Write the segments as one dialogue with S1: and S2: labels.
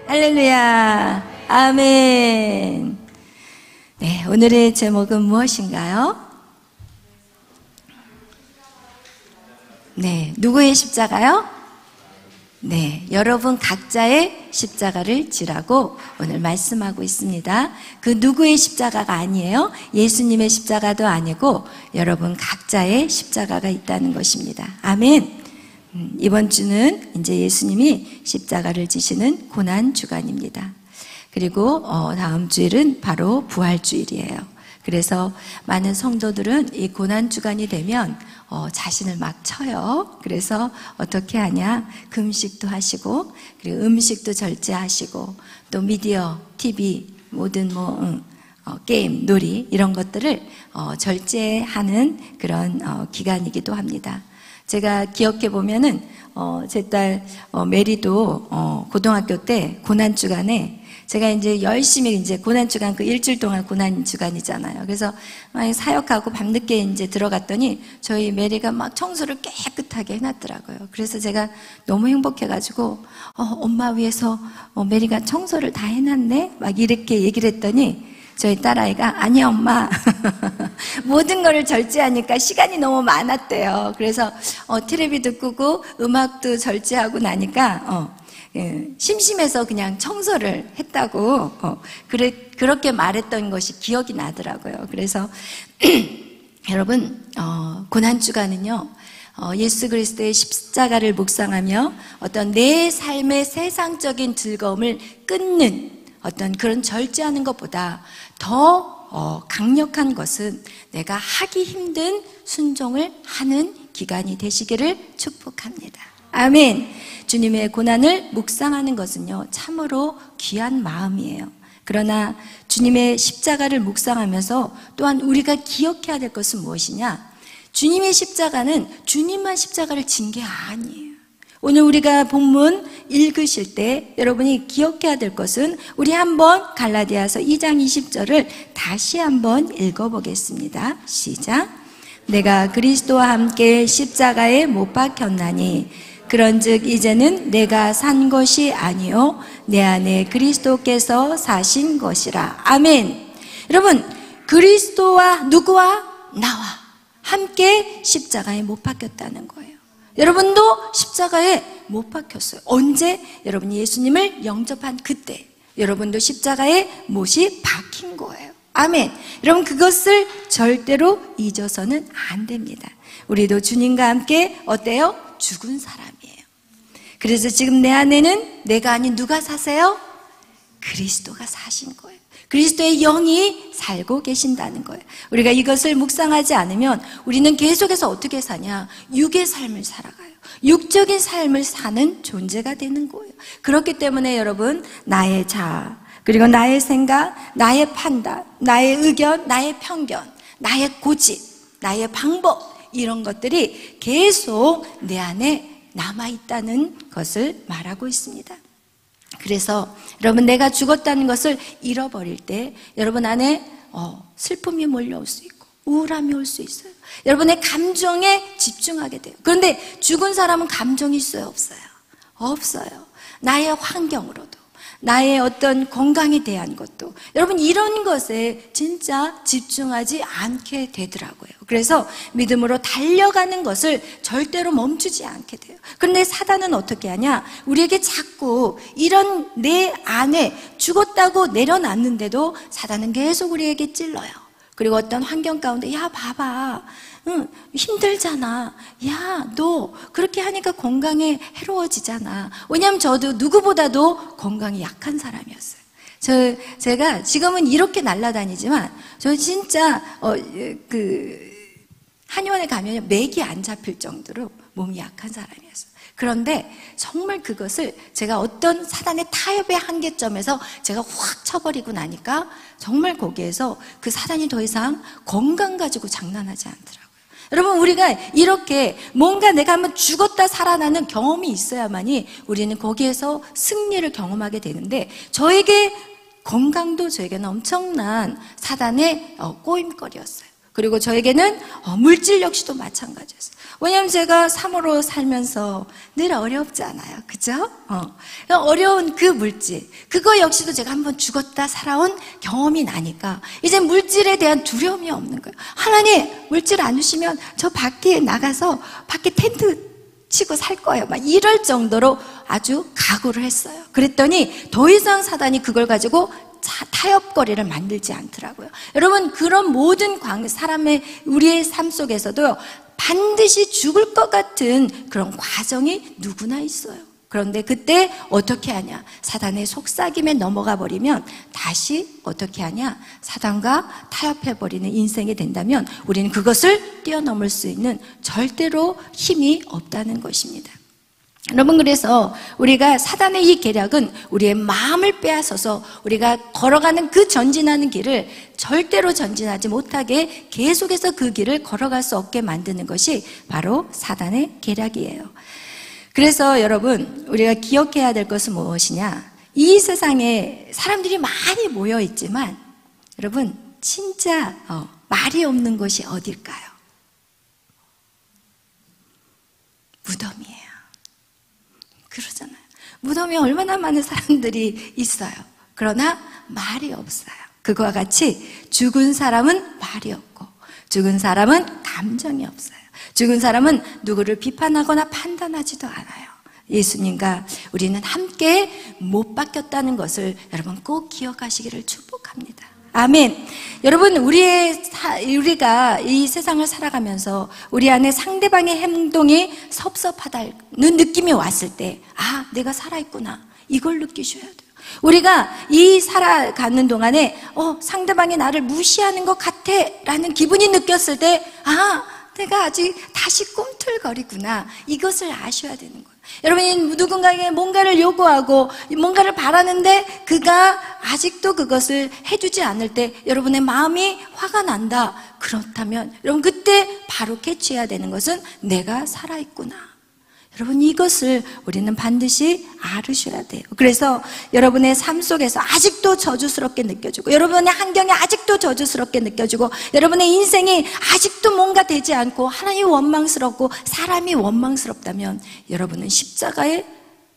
S1: 할렐루야. 아멘. 네, 오늘의 제목은 무엇인가요? 네, 누구의 십자가요? 네, 여러분 각자의 십자가를 지라고 오늘 말씀하고 있습니다. 그 누구의 십자가가 아니에요. 예수님의 십자가도 아니고 여러분 각자의 십자가가 있다는 것입니다. 아멘. 이번 주는 이제 예수님이 십자가를 지시는 고난주간입니다. 그리고 다음 주일은 바로 부활주일이에요. 그래서 많은 성도들은 이 고난주간이 되면 자신을 막 쳐요. 그래서 어떻게 하냐, 금식도 하시고 그리고 음식도 절제하시고 또 미디어, TV, 모든 게임, 놀이 이런 것들을 절제하는 그런 기간이기도 합니다. 제가 기억해 보면은 제 딸 메리도 고등학교 때 고난주간에 제가 이제 열심히 이제 고난주간 그 일주일 동안 고난주간이잖아요. 그래서 사역하고 밤늦게 이제 들어갔더니 저희 메리가 막 청소를 깨끗하게 해놨더라고요. 그래서 제가 너무 행복해가지고 엄마 위해서 메리가 청소를 다 해놨네? 막 이렇게 얘기를 했더니 저희 딸아이가 아니야 엄마 모든 거를 절제하니까 시간이 너무 많았대요. 그래서 TV도 끄고 음악도 절제하고 나니까 심심해서 그냥 청소를 했다고 그렇게 말했던 것이 기억이 나더라고요. 그래서 여러분 고난주간은요 예수 그리스도의 십자가를 묵상하며 어떤 내 삶의 세상적인 즐거움을 끊는 어떤 그런 절제하는 것보다 더 강력한 것은 내가 하기 힘든 순종을 하는 기간이 되시기를 축복합니다. 아멘. 주님의 고난을 묵상하는 것은요 참으로 귀한 마음이에요. 그러나 주님의 십자가를 묵상하면서 또한 우리가 기억해야 될 것은 무엇이냐, 주님의 십자가는 주님만 십자가를 진 게 아니에요. 오늘 우리가 본문 읽으실 때 여러분이 기억해야 될 것은 우리 한번 갈라디아서 2장 20절을 다시 한번 읽어보겠습니다. 시작. 내가 그리스도와 함께 십자가에 못 박혔나니 그런즉 이제는 내가 산 것이 아니요 내 안에 그리스도께서 사신 것이라. 아멘. 여러분 그리스도와 누구와? 나와 함께 십자가에 못 박혔다는 거예요. 여러분도 십자가에 못 박혔어요. 언제? 여러분이 예수님을 영접한 그때 여러분도 십자가에 못이 박힌 거예요. 아멘. 여러분 그것을 절대로 잊어서는 안 됩니다. 우리도 주님과 함께 어때요? 죽은 사람이에요. 그래서 지금 내 안에는 내가 아닌 누가 사세요? 그리스도가 사신 거예요. 그리스도의 영이 살고 계신다는 거예요. 우리가 이것을 묵상하지 않으면 우리는 계속해서 어떻게 사냐? 육의 삶을 살아가요. 육적인 삶을 사는 존재가 되는 거예요. 그렇기 때문에 여러분 나의 자아, 그리고 나의 생각, 나의 판단, 나의 의견, 나의 편견, 나의 고집, 나의 방법 이런 것들이 계속 내 안에 남아있다는 것을 말하고 있습니다. 그래서 여러분 내가 죽었다는 것을 잃어버릴 때 여러분 안에 슬픔이 몰려올 수 있고 우울함이 올 수 있어요. 여러분의 감정에 집중하게 돼요. 그런데 죽은 사람은 감정이 있어요? 없어요? 없어요. 나의 환경으로도 나의 어떤 건강에 대한 것도 여러분 이런 것에 진짜 집중하지 않게 되더라고요. 그래서 믿음으로 달려가는 것을 절대로 멈추지 않게 돼요. 그런데 사단은 어떻게 하냐? 우리에게 자꾸 이런 내 안에 죽었다고 내려놨는데도 사단은 계속 우리에게 찔러요. 그리고 어떤 환경 가운데 야 봐봐 힘들잖아. 야, 너 그렇게 하니까 건강에 해로워지잖아. 왜냐하면 저도 누구보다도 건강이 약한 사람이었어요. 제가 지금은 이렇게 날아다니지만 저 진짜 한의원에 가면 맥이 안 잡힐 정도로 몸이 약한 사람이었어요. 그런데 정말 그것을 제가 어떤 사단의 타협의 한계점에서 제가 확 쳐버리고 나니까 정말 거기에서 그 사단이 더 이상 건강 가지고 장난하지 않더라고요. 여러분 우리가 이렇게 뭔가 내가 한번 죽었다 살아나는 경험이 있어야만이 우리는 거기에서 승리를 경험하게 되는데 저에게 건강도 저에게는 엄청난 사단의 꼬임거리였어요. 그리고 저에게는 물질 역시도 마찬가지였어요. 왜냐하면 제가 삶으로 살면서 늘 어렵잖아요. 그죠? 어려운 그 물질, 그거 역시도 제가 한번 죽었다 살아온 경험이 나니까 이제 물질에 대한 두려움이 없는 거예요. 하나님, 물질 안 주시면 저 밖에 나가서 밖에 텐트 치고 살 거예요. 막 이럴 정도로 아주 각오를 했어요. 그랬더니 더 이상 사단이 그걸 가지고 타협거리를 만들지 않더라고요. 여러분, 그런 모든 사람의 우리의 삶 속에서도 반드시 죽을 것 같은 그런 과정이 누구나 있어요. 그런데 그때 어떻게 하냐? 사단의 속삭임에 넘어가 버리면 다시 어떻게 하냐? 사단과 타협해버리는 인생이 된다면 우리는 그것을 뛰어넘을 수 있는 절대로 힘이 없다는 것입니다. 여러분, 그래서 우리가 사단의 이 계략은 우리의 마음을 빼앗아서 우리가 걸어가는 그 전진하는 길을 절대로 전진하지 못하게 계속해서 그 길을 걸어갈 수 없게 만드는 것이 바로 사단의 계략이에요. 그래서 여러분, 우리가 기억해야 될 것은 무엇이냐? 이 세상에 사람들이 많이 모여 있지만 여러분, 진짜 말이 없는 곳이 어딜까요? 무덤이에요. 그러잖아요. 무덤에 얼마나 많은 사람들이 있어요. 그러나 말이 없어요. 그거와 같이 죽은 사람은 말이 없고 죽은 사람은 감정이 없어요. 죽은 사람은 누구를 비판하거나 판단하지도 않아요. 예수님과 우리는 함께 못 바뀌었다는 것을 여러분 꼭 기억하시기를 축복합니다. 아멘. 여러분, 우리가 이 세상을 살아가면서 우리 안에 상대방의 행동이 섭섭하다는 느낌이 왔을 때, 내가 살아있구나, 이걸 느끼셔야 돼요. 우리가 이 살아가는 동안에 상대방이 나를 무시하는 것 같아 라는 기분이 느꼈을 때, 내가 아직 다시 꿈틀거리구나, 이것을 아셔야 되는 거예요. 여러분이 누군가에게 뭔가를 요구하고 뭔가를 바라는데 그가 아직도 그것을 해주지 않을 때 여러분의 마음이 화가 난다. 그렇다면 여러분, 그때 바로 캐치해야 되는 것은 내가 살아있구나. 여러분, 이것을 우리는 반드시 알으셔야 돼요. 그래서 여러분의 삶 속에서 아직도 저주스럽게 느껴지고, 여러분의 환경이 아직도 저주스럽게 느껴지고, 여러분의 인생이 아직도 뭔가 되지 않고 하나님이 원망스럽고 사람이 원망스럽다면 여러분은 십자가에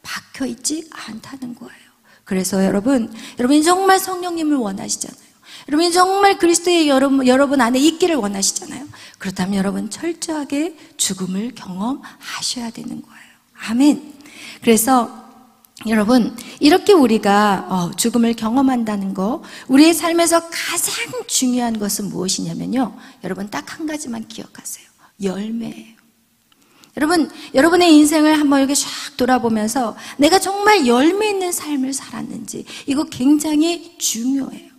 S1: 박혀있지 않다는 거예요. 그래서 여러분이 정말 성령님을 원하시잖아요. 여러분이 정말 그리스도의 여러분 안에 있기를 원하시잖아요. 그렇다면 여러분 철저하게 죽음을 경험하셔야 되는 거예요. 아멘. 그래서 여러분, 이렇게 우리가 죽음을 경험한다는 거, 우리의 삶에서 가장 중요한 것은 무엇이냐면요, 여러분 딱 한 가지만 기억하세요. 열매예요. 여러분, 여러분의 인생을 한번 이렇게 쫙 돌아보면서 내가 정말 열매 있는 삶을 살았는지, 이거 굉장히 중요해요.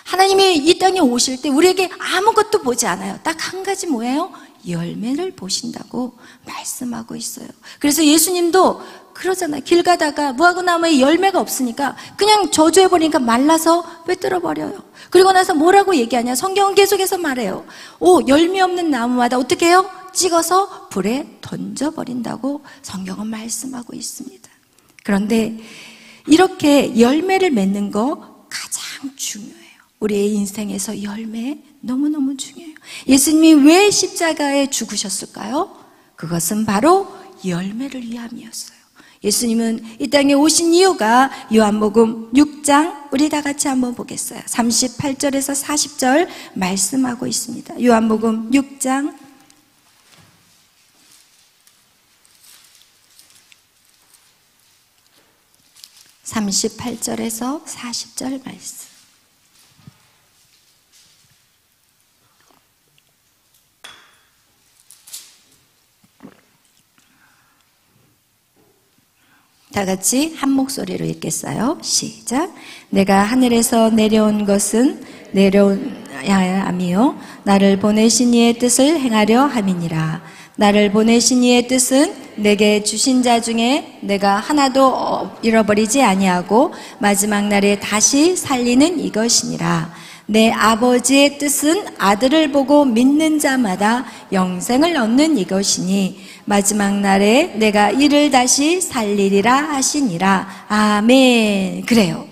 S1: 하나님이 이 땅에 오실 때 우리에게 아무것도 보지 않아요. 딱 한 가지 뭐예요? 열매를 보신다고 말씀하고 있어요. 그래서 예수님도 그러잖아요. 길 가다가 무화과 나무에 열매가 없으니까 그냥 저주해버리니까 말라서 빼들어버려요. 그리고 나서 뭐라고 얘기하냐? 성경은 계속해서 말해요. 열매 없는 나무마다 어떻게 해요? 찍어서 불에 던져버린다고 성경은 말씀하고 있습니다. 그런데 이렇게 열매를 맺는 거 가장 중요해요. 우리의 인생에서 열매 너무너무 중요해요. 예수님이 왜 십자가에 죽으셨을까요? 그것은 바로 열매를 위함이었어요. 예수님은 이 땅에 오신 이유가 요한복음 6장, 우리 다 같이 한번 보겠어요. 38절에서 40절 말씀하고 있습니다. 요한복음 6장 38절에서 40절 말씀. 다 같이 한 목소리로 읽겠어요. 시작. 내가 하늘에서 내려온 것은 내려야 함이요 나를 보내신 이의 뜻을 행하려 함이니라. 나를 보내신 이의 뜻은 내게 주신 자 중에 내가 하나도 잃어버리지 아니하고 마지막 날에 다시 살리는 이것이니라. 내 아버지의 뜻은 아들을 보고 믿는 자마다 영생을 얻는 이것이니 마지막 날에 내가 이를 다시 살리리라 하시니라. 아멘. 그래요.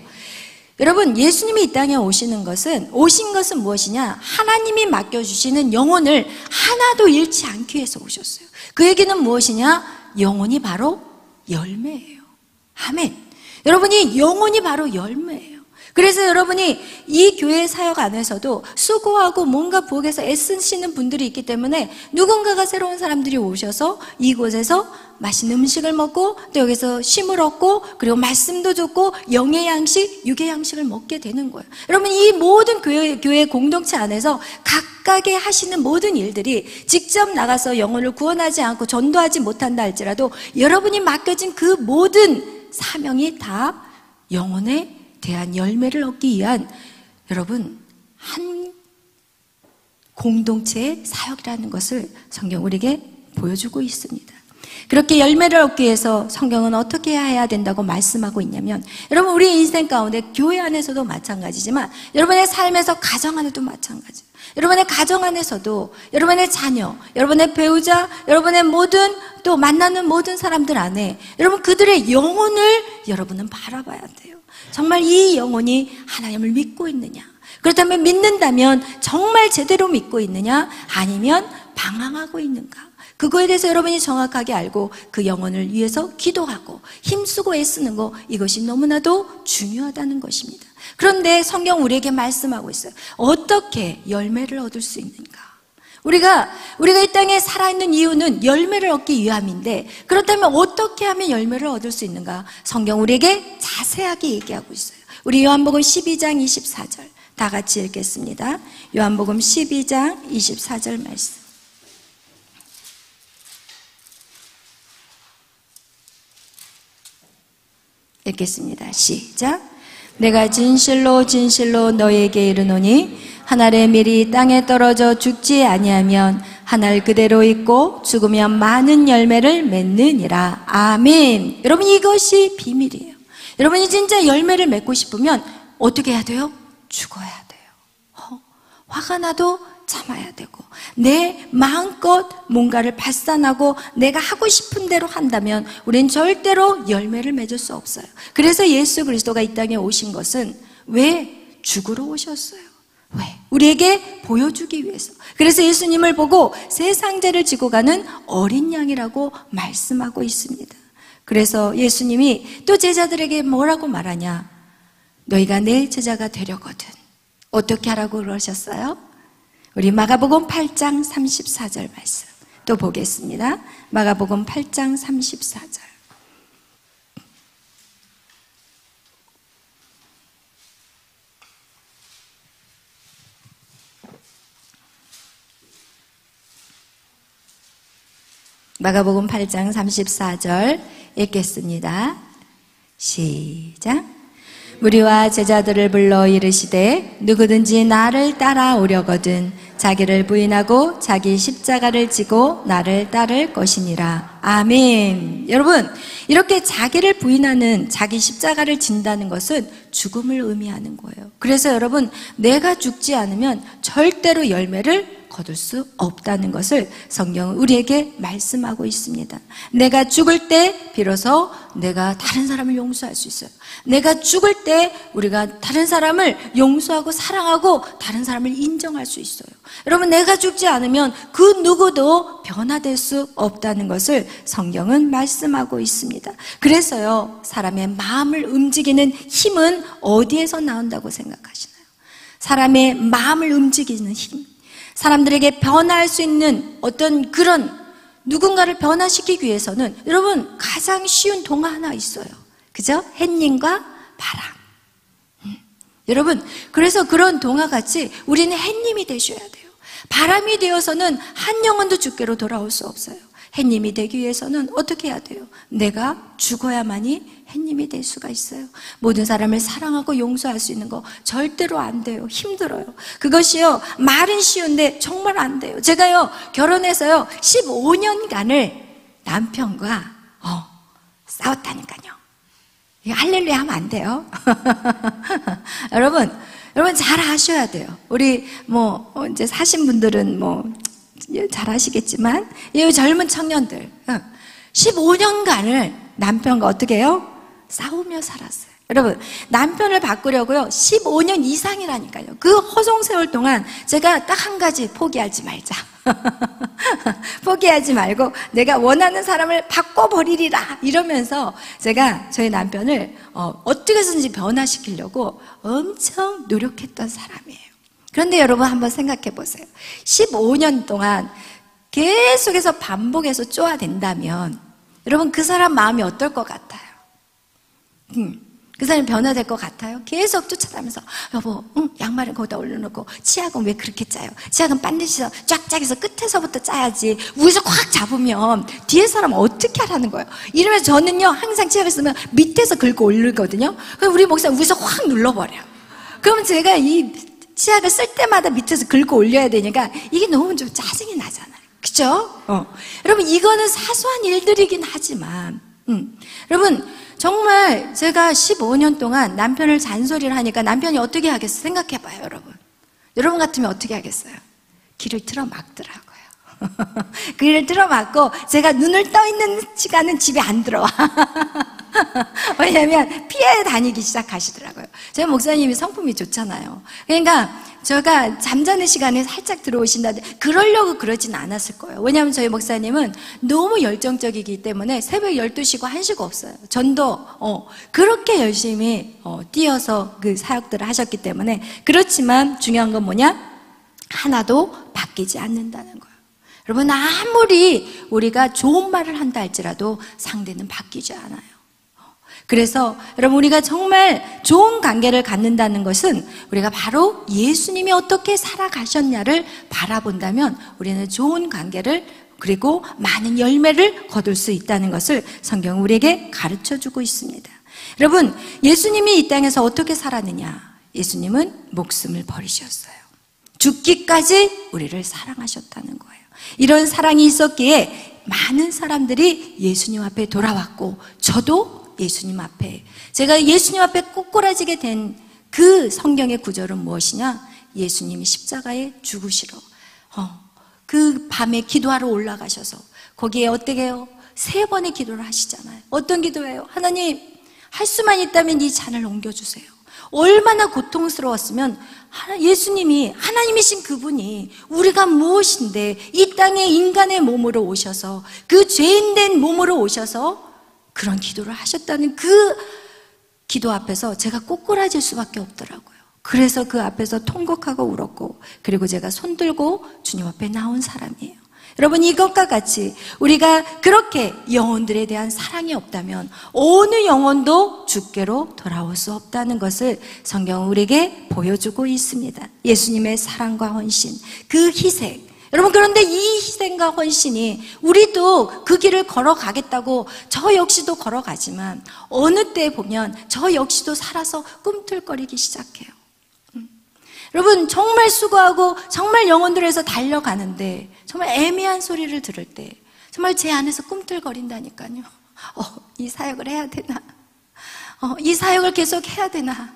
S1: 여러분, 예수님이 이 땅에 오신 것은 무엇이냐? 하나님이 맡겨주시는 영혼을 하나도 잃지 않기 위해서 오셨어요. 그 얘기는 무엇이냐? 영혼이 바로 열매예요. 아멘. 여러분이 영혼이 바로 열매예요. 그래서 여러분이 이 교회 사역 안에서도 수고하고 뭔가 부엌에서 애쓰시는 분들이 있기 때문에 누군가가 새로운 사람들이 오셔서 이곳에서 맛있는 음식을 먹고 또 여기서 쉼을 얻고 그리고 말씀도 듣고 영의 양식, 육의 양식을 먹게 되는 거예요. 여러분, 이 모든 교회 공동체 안에서 각각의 하시는 모든 일들이 직접 나가서 영혼을 구원하지 않고 전도하지 못한다 할지라도 여러분이 맡겨진 그 모든 사명이 다 영혼에 대한 열매를 얻기 위한 여러분 한 공동체의 사역이라는 것을 성경 우리에게 보여주고 있습니다. 그렇게 열매를 얻기 위해서 성경은 어떻게 해야 된다고 말씀하고 있냐면, 여러분 우리 인생 가운데 교회 안에서도 마찬가지지만 여러분의 삶에서 가정 안에도 마찬가지예요. 여러분의 가정 안에서도 여러분의 자녀, 여러분의 배우자, 여러분의 모든 또 만나는 모든 사람들 안에 여러분 그들의 영혼을 여러분은 바라봐야 돼요. 정말 이 영혼이 하나님을 믿고 있느냐? 그렇다면 믿는다면 정말 제대로 믿고 있느냐? 아니면 방황하고 있는가? 그거에 대해서 여러분이 정확하게 알고 그 영혼을 위해서 기도하고 힘쓰고 애쓰는 거, 이것이 너무나도 중요하다는 것입니다. 그런데 성경 우리에게 말씀하고 있어요. 어떻게 열매를 얻을 수 있는가? 우리가 이 땅에 살아있는 이유는 열매를 얻기 위함인데, 그렇다면 어떻게 하면 열매를 얻을 수 있는가? 성경 우리에게 자세하게 얘기하고 있어요. 우리 요한복음 12장 24절 다 같이 읽겠습니다. 요한복음 12장 24절 말씀 읽겠습니다. 시작. 내가 진실로 진실로 너에게 이르노니 한 알의 밀이 땅에 떨어져 죽지 아니하면 한 알 그대로 있고 죽으면 많은 열매를 맺느니라. 아멘. 여러분, 이것이 비밀이에요. 여러분이 진짜 열매를 맺고 싶으면 어떻게 해야 돼요? 죽어야 돼요. 화가 나도 참아야 되고, 내 마음껏 뭔가를 발산하고 내가 하고 싶은 대로 한다면 우린 절대로 열매를 맺을 수 없어요. 그래서 예수 그리스도가 이 땅에 오신 것은 왜? 죽으러 오셨어요. 왜? 우리에게 보여주기 위해서. 그래서 예수님을 보고 세상 죄를 지고 가는 어린 양이라고 말씀하고 있습니다. 그래서 예수님이 또 제자들에게 뭐라고 말하냐? 너희가 내 제자가 되려거든 어떻게 하라고 그러셨어요? 우리 마가복음 8장 34절 말씀 또 보겠습니다. 마가복음 8장 34절. 마가복음 8장 34절 읽겠습니다. 시작. 무리와 제자들을 불러 이르시되 누구든지 나를 따라오려거든 자기를 부인하고 자기 십자가를 지고 나를 따를 것이니라. 아멘. 여러분, 이렇게 자기를 부인하는, 자기 십자가를 진다는 것은 죽음을 의미하는 거예요. 그래서 여러분, 내가 죽지 않으면 절대로 열매를 거둘 수 없다는 것을 성경은 우리에게 말씀하고 있습니다. 내가 죽을 때 비로소 내가 다른 사람을 용서할 수 있어요. 내가 죽을 때 우리가 다른 사람을 용서하고 사랑하고 다른 사람을 인정할 수 있어요. 여러분, 내가 죽지 않으면 그 누구도 변화될 수 없다는 것을 성경은 말씀하고 있습니다. 그래서요, 사람의 마음을 움직이는 힘은 어디에서 나온다고 생각하시나요? 사람의 마음을 움직이는 힘, 사람들에게 변화할 수 있는 어떤 그런 누군가를 변화시키기 위해서는 여러분 가장 쉬운 동화 하나 있어요. 그죠? 햇님과 바람. 여러분, 그래서 그런 동화같이 우리는 햇님이 되셔야 돼요. 바람이 되어서는 한 영혼도 주께로 돌아올 수 없어요. 햇님이 되기 위해서는 어떻게 해야 돼요? 내가 죽어야만이 햇님이 될 수가 있어요. 모든 사람을 사랑하고 용서할 수 있는 거 절대로 안 돼요. 힘들어요. 그것이요, 말은 쉬운데 정말 안 돼요. 제가요, 결혼해서요 15년간을 남편과 싸웠다니까요. 이거 할렐루야 하면 안 돼요. 여러분 잘 아셔야 돼요. 우리 이제 사신 분들은 잘 아시겠지만, 이 젊은 청년들 15년간을 남편과 어떻게 해요? 싸우며 살았어요. 여러분, 남편을 바꾸려고요 15년 이상이라니까요. 그 허송세월 동안 제가 딱 한 가지, 포기하지 말자. 포기하지 말고 내가 원하는 사람을 바꿔버리리라 이러면서 제가 저희 남편을 어떻게 해서든지 변화시키려고 엄청 노력했던 사람이에요. 그런데 여러분 한번 생각해 보세요. 15년 동안 계속해서 반복해서 쪼아댄다면 여러분 그 사람 마음이 어떨 것 같아요? 그 사람이 변화될 것 같아요? 계속 쫓아다니면서 여보, 양말은 거기다 올려놓고 치약은 왜 그렇게 짜요? 치약은 반드시 쫙쫙 해서 끝에서부터 짜야지. 위에서 꽉 잡으면 뒤에 사람 어떻게 하라는 거예요? 이러면서 저는요 항상 치약을 쓰면 밑에서 긁고 올리거든요. 그럼 우리 목사님 위에서 확 눌러버려요. 그러면 제가 이 치약을 쓸 때마다 밑에서 긁고 올려야 되니까 이게 너무 좀 짜증이 나잖아요. 그죠? 여러분 이거는 사소한 일들이긴 하지만 여러분 정말 제가 15년 동안 남편을 잔소리를 하니까 남편이 어떻게 하겠어요? 생각해봐요, 여러분. 여러분 같으면 어떻게 하겠어요? 길을 틀어막더라고요. 길을 틀어막고 제가 눈을 떠 있는 시간은 집에 안 들어와. 왜냐하면 피해 다니기 시작하시더라고요. 저희 목사님이 성품이 좋잖아요. 그러니까 제가 잠자는 시간에 살짝 들어오신다. 그러려고 그러진 않았을 거예요. 왜냐하면 저희 목사님은 너무 열정적이기 때문에 새벽 12시고 1시가 없어요. 전도 그렇게 열심히 뛰어서 그 사역들을 하셨기 때문에. 그렇지만 중요한 건 뭐냐? 하나도 바뀌지 않는다는 거예요. 여러분 아무리 우리가 좋은 말을 한다 할지라도 상대는 바뀌지 않아요. 그래서 여러분 우리가 정말 좋은 관계를 갖는다는 것은 우리가 바로 예수님이 어떻게 살아가셨냐를 바라본다면 우리는 좋은 관계를 그리고 많은 열매를 거둘 수 있다는 것을 성경은 우리에게 가르쳐주고 있습니다. 여러분 예수님이 이 땅에서 어떻게 살았느냐? 예수님은 목숨을 버리셨어요. 죽기까지 우리를 사랑하셨다는 거예요. 이런 사랑이 있었기에 많은 사람들이 예수님 앞에 돌아왔고 저도 예수님 앞에 제가 예수님 앞에 꼬꾸라지게 된 그 성경의 구절은 무엇이냐? 예수님이 십자가에 죽으시러 그 밤에 기도하러 올라가셔서 거기에 어떻게 해요? 3번의 기도를 하시잖아요. 어떤 기도예요? 하나님 할 수만 있다면 이 잔을 옮겨주세요. 얼마나 고통스러웠으면 예수님이 하나님이신 그분이 우리가 무엇인데 이 땅에 인간의 몸으로 오셔서 그 죄인된 몸으로 오셔서 그런 기도를 하셨다는 그 기도 앞에서 제가 꼬꾸라질 수밖에 없더라고요. 그래서 그 앞에서 통곡하고 울었고 그리고 제가 손들고 주님 앞에 나온 사람이에요. 여러분 이것과 같이 우리가 그렇게 영혼들에 대한 사랑이 없다면 어느 영혼도 주께로 돌아올 수 없다는 것을 성경은 우리에게 보여주고 있습니다. 예수님의 사랑과 헌신, 그 희생. 여러분 그런데 이 희생과 헌신이 우리도 그 길을 걸어가겠다고 저 역시도 걸어가지만 어느 때 보면 저 역시도 살아서 꿈틀거리기 시작해요. 여러분 정말 수고하고 정말 영혼들에서 달려가는데 정말 애매한 소리를 들을 때 정말 제 안에서 꿈틀거린다니까요. 이 사역을 해야 되나? 이 사역을 계속 해야 되나?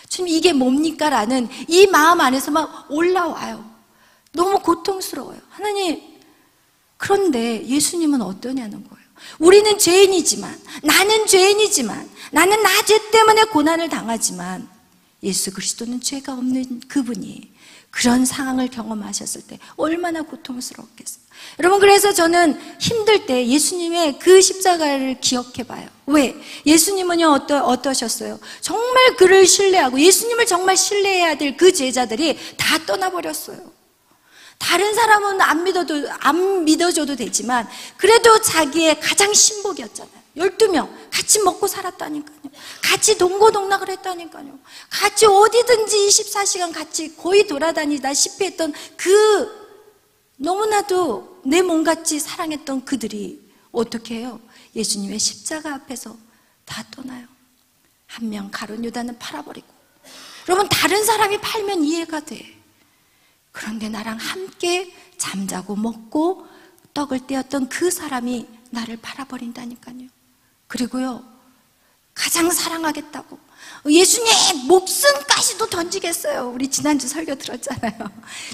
S1: 주님 이게 뭡니까? 라는 이 마음 안에서 막 올라와요. 너무 고통스러워요. 하나님 그런데 예수님은 어떠냐는 거예요. 우리는 죄인이지만 나는 죄인이지만 나는 나 죄 때문에 고난을 당하지만 예수 그리스도는 죄가 없는 그분이 그런 상황을 경험하셨을 때 얼마나 고통스러웠겠어요. 여러분 그래서 저는 힘들 때 예수님의 그 십자가를 기억해봐요. 왜? 예수님은요 어떠셨어요? 정말 그를 신뢰하고 예수님을 정말 신뢰해야 될 그 제자들이 다 떠나버렸어요. 다른 사람은 안 믿어줘도 되지만 그래도 자기의 가장 신복이었잖아요. 12명 같이 먹고 살았다니까요. 같이 동고동락을 했다니까요. 같이 어디든지 24시간 같이 거의 돌아다니다시피 했던 그 너무나도 내 몸같이 사랑했던 그들이 어떻게 해요? 예수님의 십자가 앞에서 다 떠나요. 한 명 가룟 유다는 팔아버리고. 여러분 다른 사람이 팔면 이해가 돼. 그런데 나랑 함께 잠자고 먹고 떡을 떼었던 그 사람이 나를 팔아버린다니까요. 그리고요 가장 사랑하겠다고 예수님 목숨까지도 던지겠어요. 우리 지난주 설교 들었잖아요.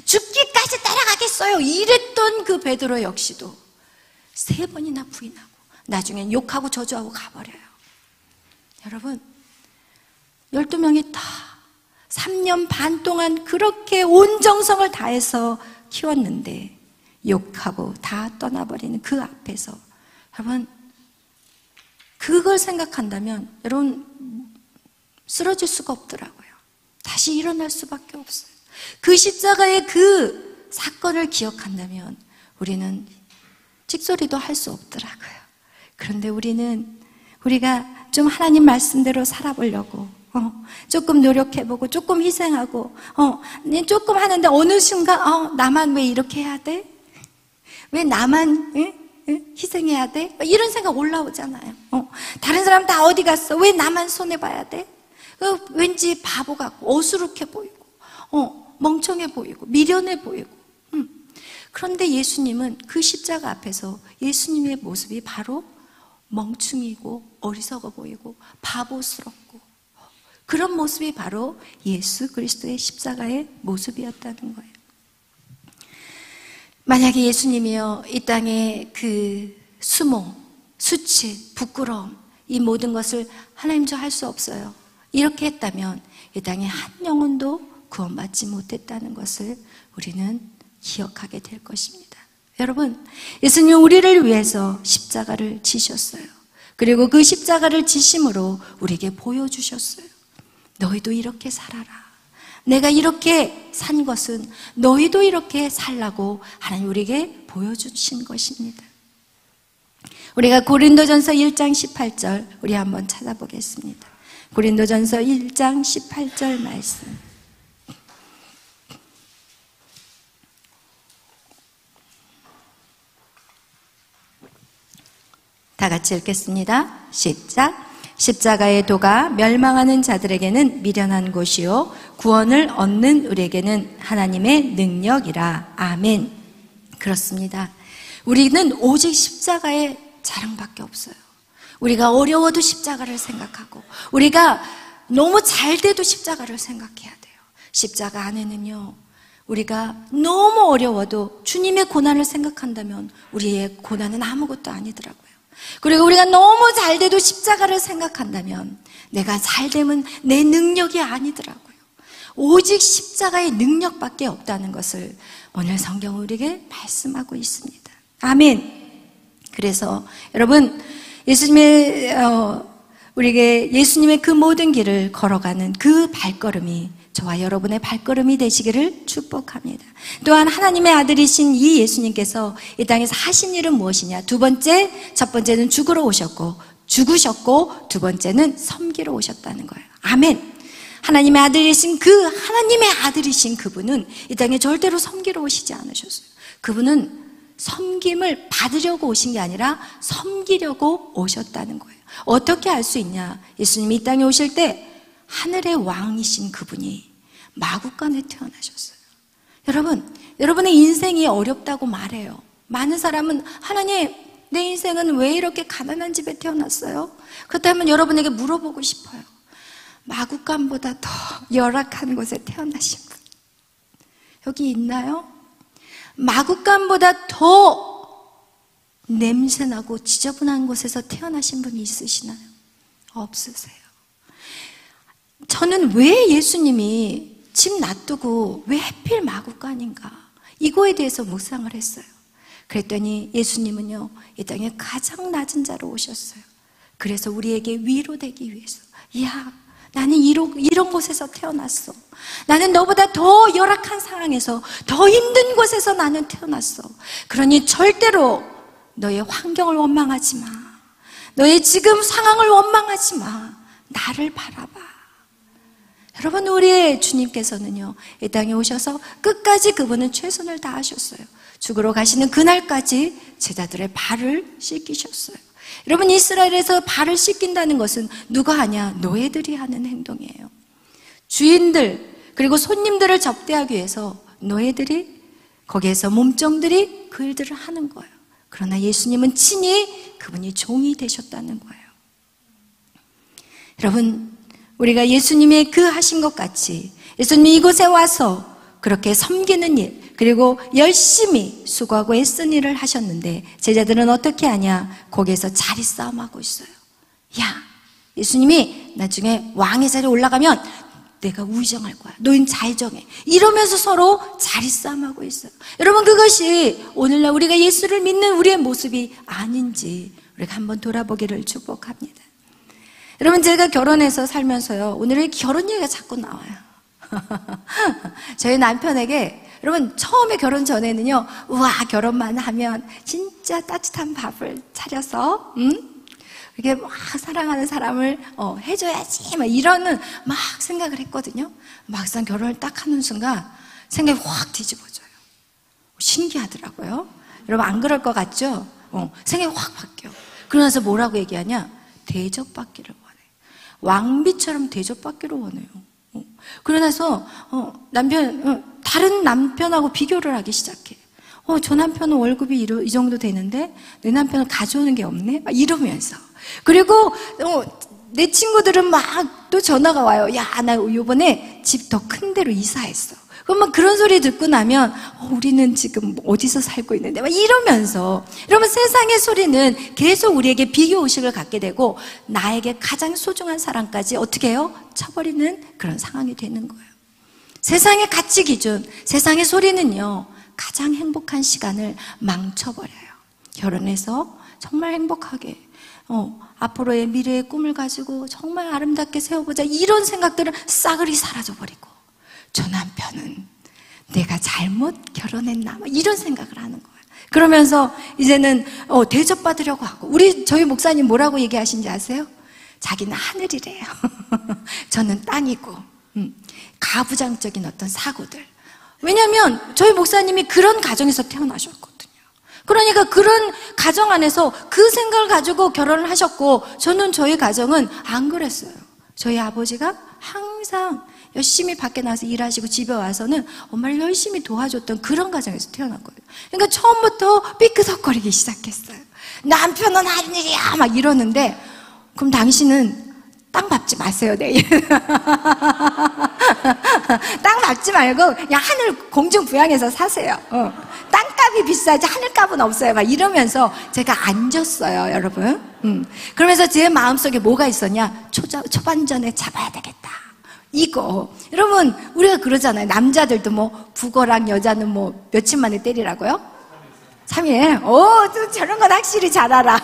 S1: 죽기까지 따라가겠어요. 이랬던 그 베드로 역시도 3번이나 부인하고 나중엔 욕하고 저주하고 가버려요. 여러분 12명이 다 3년 반 동안 그렇게 온 정성을 다해서 키웠는데 욕하고 다 떠나버리는 그 앞에서, 여러분 그걸 생각한다면 여러분 쓰러질 수가 없더라고요. 다시 일어날 수밖에 없어요. 그 십자가의 그 사건을 기억한다면 우리는 찍소리도 할 수 없더라고요. 그런데 우리가 좀 하나님 말씀대로 살아보려고 조금 노력해보고 조금 희생하고 조금 하는데 어느 순간 나만 왜 이렇게 해야 돼? 왜 나만 희생해야 돼? 이런 생각 올라오잖아요. 다른 사람 다 어디 갔어? 왜 나만 손해봐야 돼? 왠지 바보 같고 어수룩해 보이고 멍청해 보이고 미련해 보이고. 그런데 예수님은 그 십자가 앞에서 예수님의 모습이 바로 멍충이고 어리석어 보이고 바보스럽고, 그런 모습이 바로 예수 그리스도의 십자가의 모습이었다는 거예요. 만약에 예수님이요 이 땅에 그 수모, 수치, 부끄러움 이 모든 것을 하나님 저 할 수 없어요 이렇게 했다면 이 땅에 한 영혼도 구원받지 못했다는 것을 우리는 기억하게 될 것입니다. 여러분, 예수님은 우리를 위해서 십자가를 지셨어요. 그리고 그 십자가를 지심으로 우리에게 보여주셨어요. 너희도 이렇게 살아라. 내가 이렇게 산 것은 너희도 이렇게 살라고 하나님 우리에게 보여주신 것입니다. 우리가 고린도전서 1장 18절 우리 한번 찾아보겠습니다. 고린도전서 1장 18절 말씀. 다 같이 읽겠습니다. 시작. 십자가의 도가 멸망하는 자들에게는 미련한 곳이요 구원을 얻는 우리에게는 하나님의 능력이라. 아멘. 그렇습니다. 우리는 오직 십자가의 자랑밖에 없어요. 우리가 어려워도 십자가를 생각하고 우리가 너무 잘 돼도 십자가를 생각해야 돼요. 십자가 안에는요 우리가 너무 어려워도 주님의 고난을 생각한다면 우리의 고난은 아무것도 아니더라고요. 그리고 우리가 너무 잘 돼도 십자가를 생각한다면 내가 잘 되면 내 능력이 아니더라고요. 오직 십자가의 능력밖에 없다는 것을 오늘 성경은 우리에게 말씀하고 있습니다. 아멘. 그래서 여러분 우리에게 예수님의 그 모든 길을 걸어가는 그 발걸음이 저와 여러분의 발걸음이 되시기를 축복합니다. 또한 하나님의 아들이신 이 예수님께서 이 땅에서 하신 일은 무엇이냐? 첫 번째는 죽으셨고 두 번째는 섬기러 오셨다는 거예요. 아멘. 하나님의 아들이신 그분은 이 땅에 절대로 섬기러 오시지 않으셨어요. 그분은 섬김을 받으려고 오신 게 아니라 섬기려고 오셨다는 거예요. 어떻게 알 수 있냐? 예수님이 이 땅에 오실 때 하늘의 왕이신 그분이 마구간에 태어나셨어요. 여러분의 인생이 어렵다고 말해요. 많은 사람은 하나님, 내 인생은 왜 이렇게 가난한 집에 태어났어요? 그렇다면 여러분에게 물어보고 싶어요. 마구간보다 더 열악한 곳에 태어나신 분 여기 있나요? 마구간보다 더 냄새나고 지저분한 곳에서 태어나신 분이 있으시나요? 없으세요. 저는 왜 예수님이 집 놔두고 왜 하필 마구간인가 이거에 대해서 묵상을 했어요. 그랬더니 예수님은요 이 땅에 가장 낮은 자로 오셨어요. 그래서 우리에게 위로되기 위해서, 야 나는 이런 곳에서 태어났어. 나는 너보다 더 열악한 상황에서 더 힘든 곳에서 나는 태어났어. 그러니 절대로 너의 환경을 원망하지 마. 너의 지금 상황을 원망하지 마. 나를 바라봐. 여러분, 우리의 주님께서는요 이 땅에 오셔서 끝까지 그분은 최선을 다하셨어요. 죽으러 가시는 그날까지 제자들의 발을 씻기셨어요. 여러분, 이스라엘에서 발을 씻긴다는 것은 누가 하냐? 노예들이 하는 행동이에요. 주인들 그리고 손님들을 접대하기 위해서 노예들이, 거기에서 몸종들이 그 일들을 하는 거예요. 그러나 예수님은 친히 그분이 종이 되셨다는 거예요. 여러분, 우리가 예수님의 그 하신 것 같이 예수님이 이곳에 와서 그렇게 섬기는 일, 그리고 열심히 수고하고 애쓴 일을 하셨는데 제자들은 어떻게 하냐? 거기에서 자리 싸움하고 있어요. 야, 예수님이 나중에 왕의 자리에 올라가면 내가 우정할 거야. 너희는 잘 정해. 이러면서 서로 자리 싸움하고 있어요. 여러분, 그것이 오늘날 우리가 예수를 믿는 우리의 모습이 아닌지 우리가 한번 돌아보기를 축복합니다. 여러분, 제가 결혼해서 살면서요, 오늘은 결혼 얘기가 자꾸 나와요. 저희 남편에게, 여러분, 처음에 결혼 전에는요, 우와, 결혼만 하면 진짜 따뜻한 밥을 차려서 이렇게 막 사랑하는 사람을 해줘야지 막 이러는 막 생각을 했거든요. 막상 결혼을 딱 하는 순간 생각이 확 뒤집어져요. 신기하더라고요. 여러분, 안 그럴 것 같죠? 생각이 확 바뀌어. 그러면서 뭐라고 얘기하냐? 대접받기를 원해. 왕비처럼 대접받기를 원해요. 그러면서 다른 남편하고 비교를 하기 시작해. 저 남편은 월급이 이 정도 되는데 내 남편은 가져오는 게 없네? 막 이러면서. 그리고 내 친구들은 막 또 전화가 와요. 야, 나 이번에 집 더 큰 데로 이사했어. 그러면 그런 소리 듣고 나면 우리는 지금 어디서 살고 있는데 막 이러면서, 여러분, 세상의 소리는 계속 우리에게 비교의식을 갖게 되고 나에게 가장 소중한 사람까지 어떻게 해요? 쳐버리는 그런 상황이 되는 거예요. 세상의 가치 기준, 세상의 소리는요, 가장 행복한 시간을 망쳐버려요. 결혼해서 정말 행복하게 앞으로의 미래의 꿈을 가지고 정말 아름답게 세워보자, 이런 생각들은 싸그리 사라져버리고, 저 남편은 내가 잘못 결혼했나 막 이런 생각을 하는 거예요. 그러면서 이제는 대접받으려고 하고, 저희 목사님 뭐라고 얘기하신지 아세요? 자기는 하늘이래요. 저는 땅이고. 가부장적인 어떤 사고들. 왜냐하면 저희 목사님이 그런 가정에서 태어나셨거든요. 그러니까 그런 가정 안에서 그 생각을 가지고 결혼을 하셨고, 저는 저희 가정은 안 그랬어요. 저희 아버지가 항상 열심히 밖에 나가서 일하시고 집에 와서는 엄마를 열심히 도와줬던 그런 가정에서 태어났거든요. 그러니까 처음부터 삐끄덕거리기 시작했어요. 남편은 하늘이야 막 이러는데, 그럼 당신은 땅 밟지 마세요, 내일. 땅 밟지 말고 그냥 하늘 공중 부양해서 사세요. 땅값이 비싸지 하늘값은 없어요. 막 이러면서 제가 앉았어요, 여러분. 그러면서 제 마음속에 뭐가 있었냐? 초반전에 잡아야 되겠다. 이거. 여러분, 우리가 그러잖아요. 남자들도 뭐 북어랑 여자는 뭐 며칠 만에 때리라고요? 3일. 또 저런 건 확실히 잘 알아.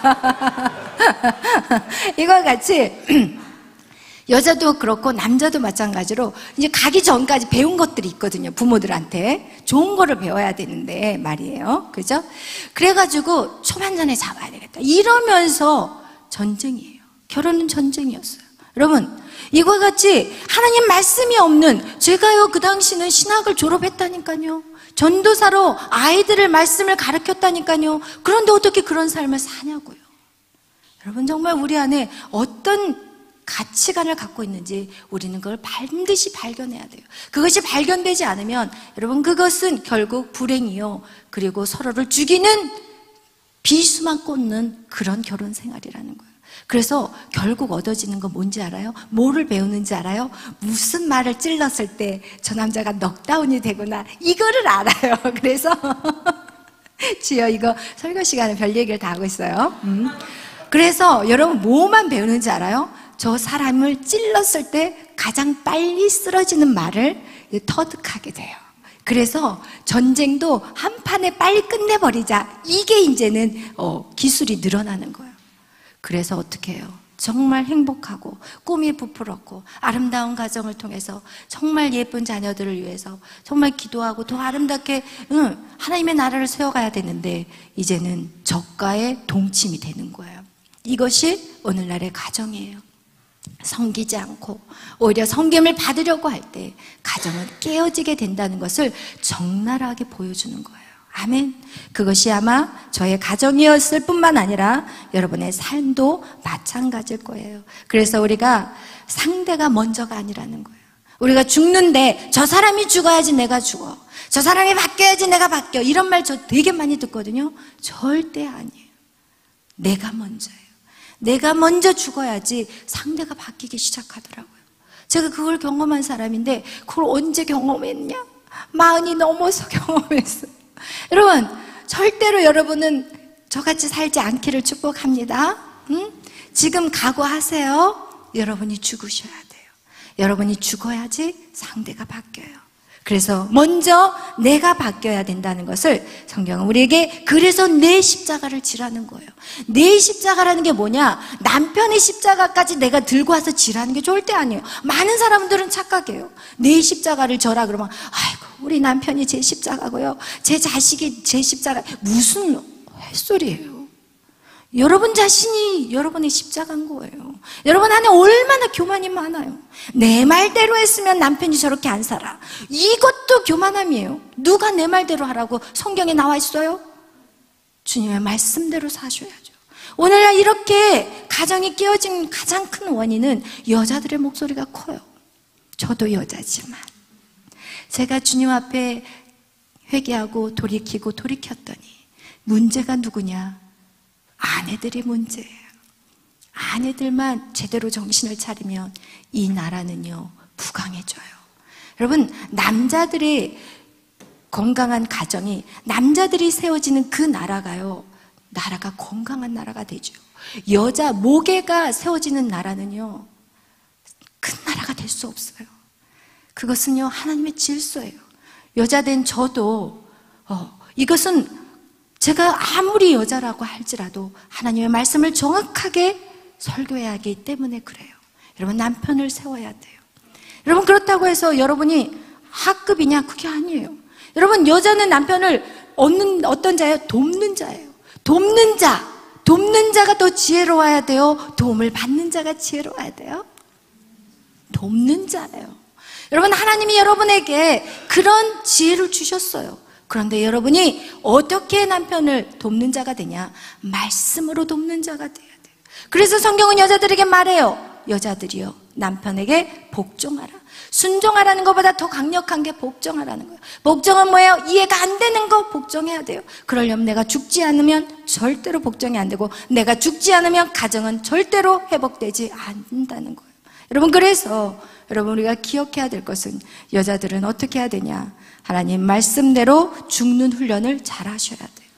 S1: 이와 같이 여자도 그렇고 남자도 마찬가지로 이제 가기 전까지 배운 것들이 있거든요. 부모들한테 좋은 거를 배워야 되는데 말이에요. 그죠? 그래가지고 초반전에 잡아야 되겠다 이러면서 전쟁이에요. 결혼은 전쟁이었어요. 여러분, 이와 같이 하나님 말씀이 없는, 제가요 그 당시는 신학을 졸업했다니까요, 전도사로 아이들을 말씀을 가르쳤다니까요. 그런데 어떻게 그런 삶을 사냐고요. 여러분, 정말 우리 안에 어떤 가치관을 갖고 있는지 우리는 그걸 반드시 발견해야 돼요. 그것이 발견되지 않으면 여러분, 그것은 결국 불행이요, 그리고 서로를 죽이는 비수만 꽂는 그런 결혼 생활이라는 거예요. 그래서 결국 얻어지는 건 뭔지 알아요? 뭐를 배우는지 알아요? 무슨 말을 찔렀을 때 저 남자가 넉다운이 되구나, 이거를 알아요. 그래서 주여, 이거 설교 시간에 별 얘기를 다 하고 있어요. 그래서 여러분, 뭐만 배우는지 알아요? 저 사람을 찔렀을 때 가장 빨리 쓰러지는 말을 터득하게 돼요. 그래서 전쟁도 한 판에 빨리 끝내버리자, 이게 이제는 기술이 늘어나는 거예요. 그래서 어떻게 해요? 정말 행복하고 꿈이 부풀었고 아름다운 가정을 통해서 정말 예쁜 자녀들을 위해서 정말 기도하고 더 아름답게 하나님의 나라를 세워가야 되는데, 이제는 적과의 동침이 되는 거예요. 이것이 오늘날의 가정이에요. 섬기지 않고 오히려 섬김을 받으려고 할 때 가정은 깨어지게 된다는 것을 적나라하게 보여주는 거예요. 아멘. 그것이 아마 저의 가정이었을 뿐만 아니라 여러분의 삶도 마찬가지일 거예요. 그래서 우리가 상대가 먼저가 아니라는 거예요. 우리가 죽는데 저 사람이 죽어야지 내가 죽어, 저 사람이 바뀌어야지 내가 바뀌어, 이런 말 저 되게 많이 듣거든요. 절대 아니에요. 내가 먼저예요. 내가 먼저 죽어야지 상대가 바뀌기 시작하더라고요. 제가 그걸 경험한 사람인데, 그걸 언제 경험했냐? 40이 넘어서 경험했어요. 여러분, 절대로 여러분은 저같이 살지 않기를 축복합니다. 지금 각오하세요. 여러분이 죽으셔야 돼요. 여러분이 죽어야지 상대가 바뀌어요. 그래서 먼저 내가 바뀌어야 된다는 것을 성경은 우리에게 그래서 내 십자가를 지라는 거예요. 내 십자가라는 게 뭐냐? 남편의 십자가까지 내가 들고 와서 지라는 게 절대 아니에요. 많은 사람들은 착각해요. 내 십자가를 져라 그러면 아이고 우리 남편이 제 십자가고요, 제 자식이 제 십자가. 무슨 헛소리예요. 여러분 자신이 여러분의 십자가인 거예요. 여러분 안에 얼마나 교만이 많아요. 내 말대로 했으면 남편이 저렇게 안 살아. 이것도 교만함이에요. 누가 내 말대로 하라고 성경에 나와 있어요? 주님의 말씀대로 사셔야죠. 오늘날 이렇게 가정이 깨어진 가장 큰 원인은 여자들의 목소리가 커요. 저도 여자지만 제가 주님 앞에 회개하고 돌이키고 돌이켰더니 문제가 누구냐? 아내들이 문제예요. 아내들만 제대로 정신을 차리면 이 나라는요 부강해져요. 여러분, 남자들의 건강한 가정이, 남자들이 세워지는 그 나라가요, 나라가 건강한 나라가 되죠. 여자 모계가 세워지는 나라는요 큰 나라가 될 수 없어요. 그것은요 하나님의 질서예요. 여자된 저도 이것은 제가 아무리 여자라고 할지라도 하나님의 말씀을 정확하게 설교해야 하기 때문에 그래요. 여러분, 남편을 세워야 돼요. 여러분, 그렇다고 해서 여러분이 하급이냐? 그게 아니에요. 여러분, 여자는 남편을 얻는 어떤 자예요? 돕는 자예요. 돕는 자가 더 지혜로워야 돼요? 도움을 받는 자가 지혜로워야 돼요? 돕는 자예요. 여러분, 하나님이 여러분에게 그런 지혜를 주셨어요. 그런데 여러분이 어떻게 남편을 돕는 자가 되냐? 말씀으로 돕는 자가 돼야 돼요. 그래서 성경은 여자들에게 말해요. 여자들이요, 남편에게 복종하라. 순종하라는 것보다 더 강력한 게 복종하라는 거예요. 복종은 뭐예요? 이해가 안 되는 거 복종해야 돼요. 그러려면 내가 죽지 않으면 절대로 복종이 안 되고, 내가 죽지 않으면 가정은 절대로 회복되지 않는다는 거예요. 여러분, 그래서 여러분 우리가 기억해야 될 것은 여자들은 어떻게 해야 되냐? 하나님 말씀대로 죽는 훈련을 잘 하셔야 돼요.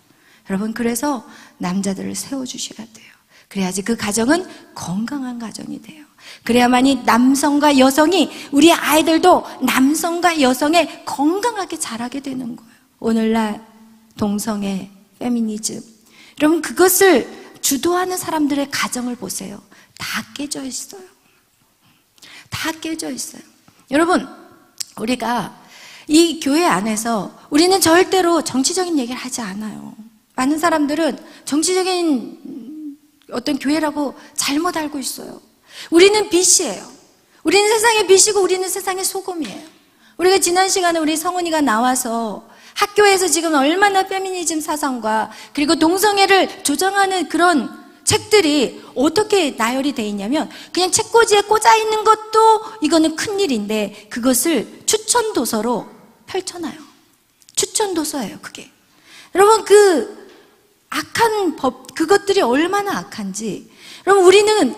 S1: 여러분, 그래서 남자들을 세워주셔야 돼요. 그래야지 그 가정은 건강한 가정이 돼요. 그래야만이 남성과 여성이, 우리 아이들도 남성과 여성의 건강하게 자라게 되는 거예요. 오늘날 동성애, 페미니즘, 여러분 그것을 주도하는 사람들의 가정을 보세요. 다 깨져 있어요. 다 깨져 있어요. 여러분, 우리가 이 교회 안에서 우리는 절대로 정치적인 얘기를 하지 않아요. 많은 사람들은 정치적인 어떤 교회라고 잘못 알고 있어요. 우리는 빛이에요. 우리는 세상의 빛이고 우리는 세상의 소금이에요. 우리가 지난 시간에 우리 성은이가 나와서 학교에서 지금 얼마나 페미니즘 사상과 그리고 동성애를 조장하는 그런 책들이 어떻게 나열이 돼 있냐면, 그냥 책꽂이에 꽂아 있는 것도 이거는 큰일인데 그것을 추천 도서로 펼쳐놔요. 추천 도서예요, 그게. 여러분, 그 악한 법, 그것들이 얼마나 악한지. 여러분, 우리는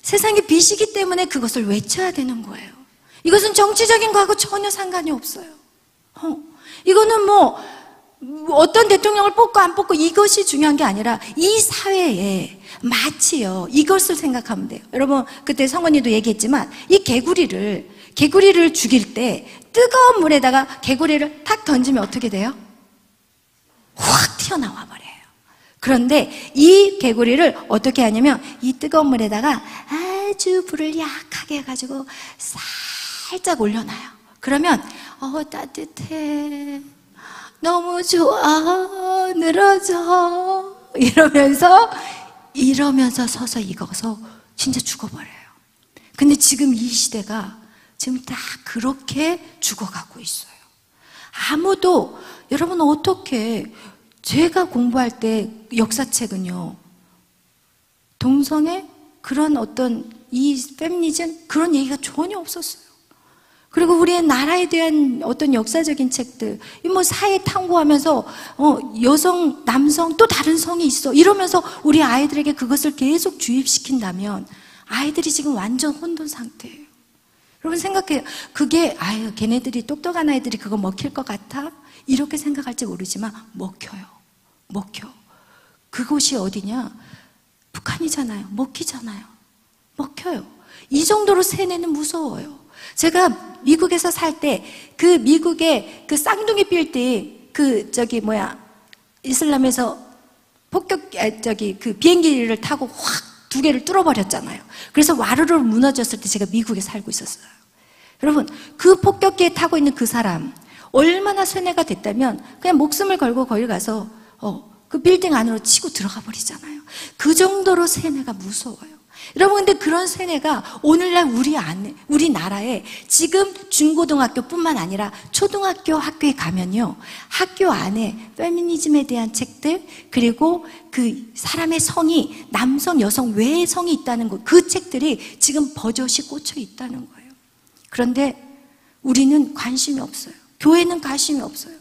S1: 세상의 빛이기 때문에 그것을 외쳐야 되는 거예요. 이것은 정치적인 거하고 전혀 상관이 없어요. 이거는 어떤 대통령을 뽑고 안 뽑고 이것이 중요한 게 아니라 이 사회에 마치요, 이것을 생각하면 돼요. 여러분, 그때 성원이도 얘기했지만 이 개구리를 죽일 때 뜨거운 물에다가 개구리를 탁 던지면 어떻게 돼요? 확 튀어나와 버려요. 그런데 이 개구리를 어떻게 하냐면 이 뜨거운 물에다가 아주 불을 약하게 해가지고 살짝 올려놔요. 그러면 따뜻해, 너무 좋아, 늘어져, 이러면서 서서 익어서 진짜 죽어버려요. 근데 지금 이 시대가 지금 다 그렇게 죽어가고 있어요. 아무도, 여러분 어떻게, 제가 공부할 때 역사책은요, 동성애 그런 어떤 이 페미니즘 그런 얘기가 전혀 없었어요. 그리고 우리의 나라에 대한 어떤 역사적인 책들, 사회 탐구하면서 여성, 남성 또 다른 성이 있어 이러면서 우리 아이들에게 그것을 계속 주입시킨다면 아이들이 지금 완전 혼돈 상태예요. 여러분 생각해요. 그게 걔네들이 똑똑한 아이들이 그거 먹힐 것 같아? 이렇게 생각할지 모르지만 먹혀요. 그곳이 어디냐? 북한이잖아요. 먹히잖아요. 먹혀요. 이 정도로 세뇌는 무서워요. 제가 미국에서 살 때 그 미국의 그 쌍둥이 빌딩 이슬람에서 그 비행기를 타고 확 두 개를 뚫어버렸잖아요. 그래서 와르르 무너졌을 때 제가 미국에 살고 있었어요. 여러분, 그 폭격기에 타고 있는 그 사람 얼마나 세뇌가 됐다면 그냥 목숨을 걸고 거기 가서 그 빌딩 안으로 치고 들어가 버리잖아요. 그 정도로 세뇌가 무서워요. 여러분, 근데 그런 세뇌가 오늘날 우리나라에 지금 중고등학교뿐만 아니라 초등학교 학교에 가면요, 학교 안에 페미니즘에 대한 책들, 그리고 그 사람의 성이 남성, 여성, 외의 성이 있다는 것, 그 책들이 지금 버젓이 꽂혀 있다는 거예요. 그런데 우리는 관심이 없어요. 교회는 관심이 없어요.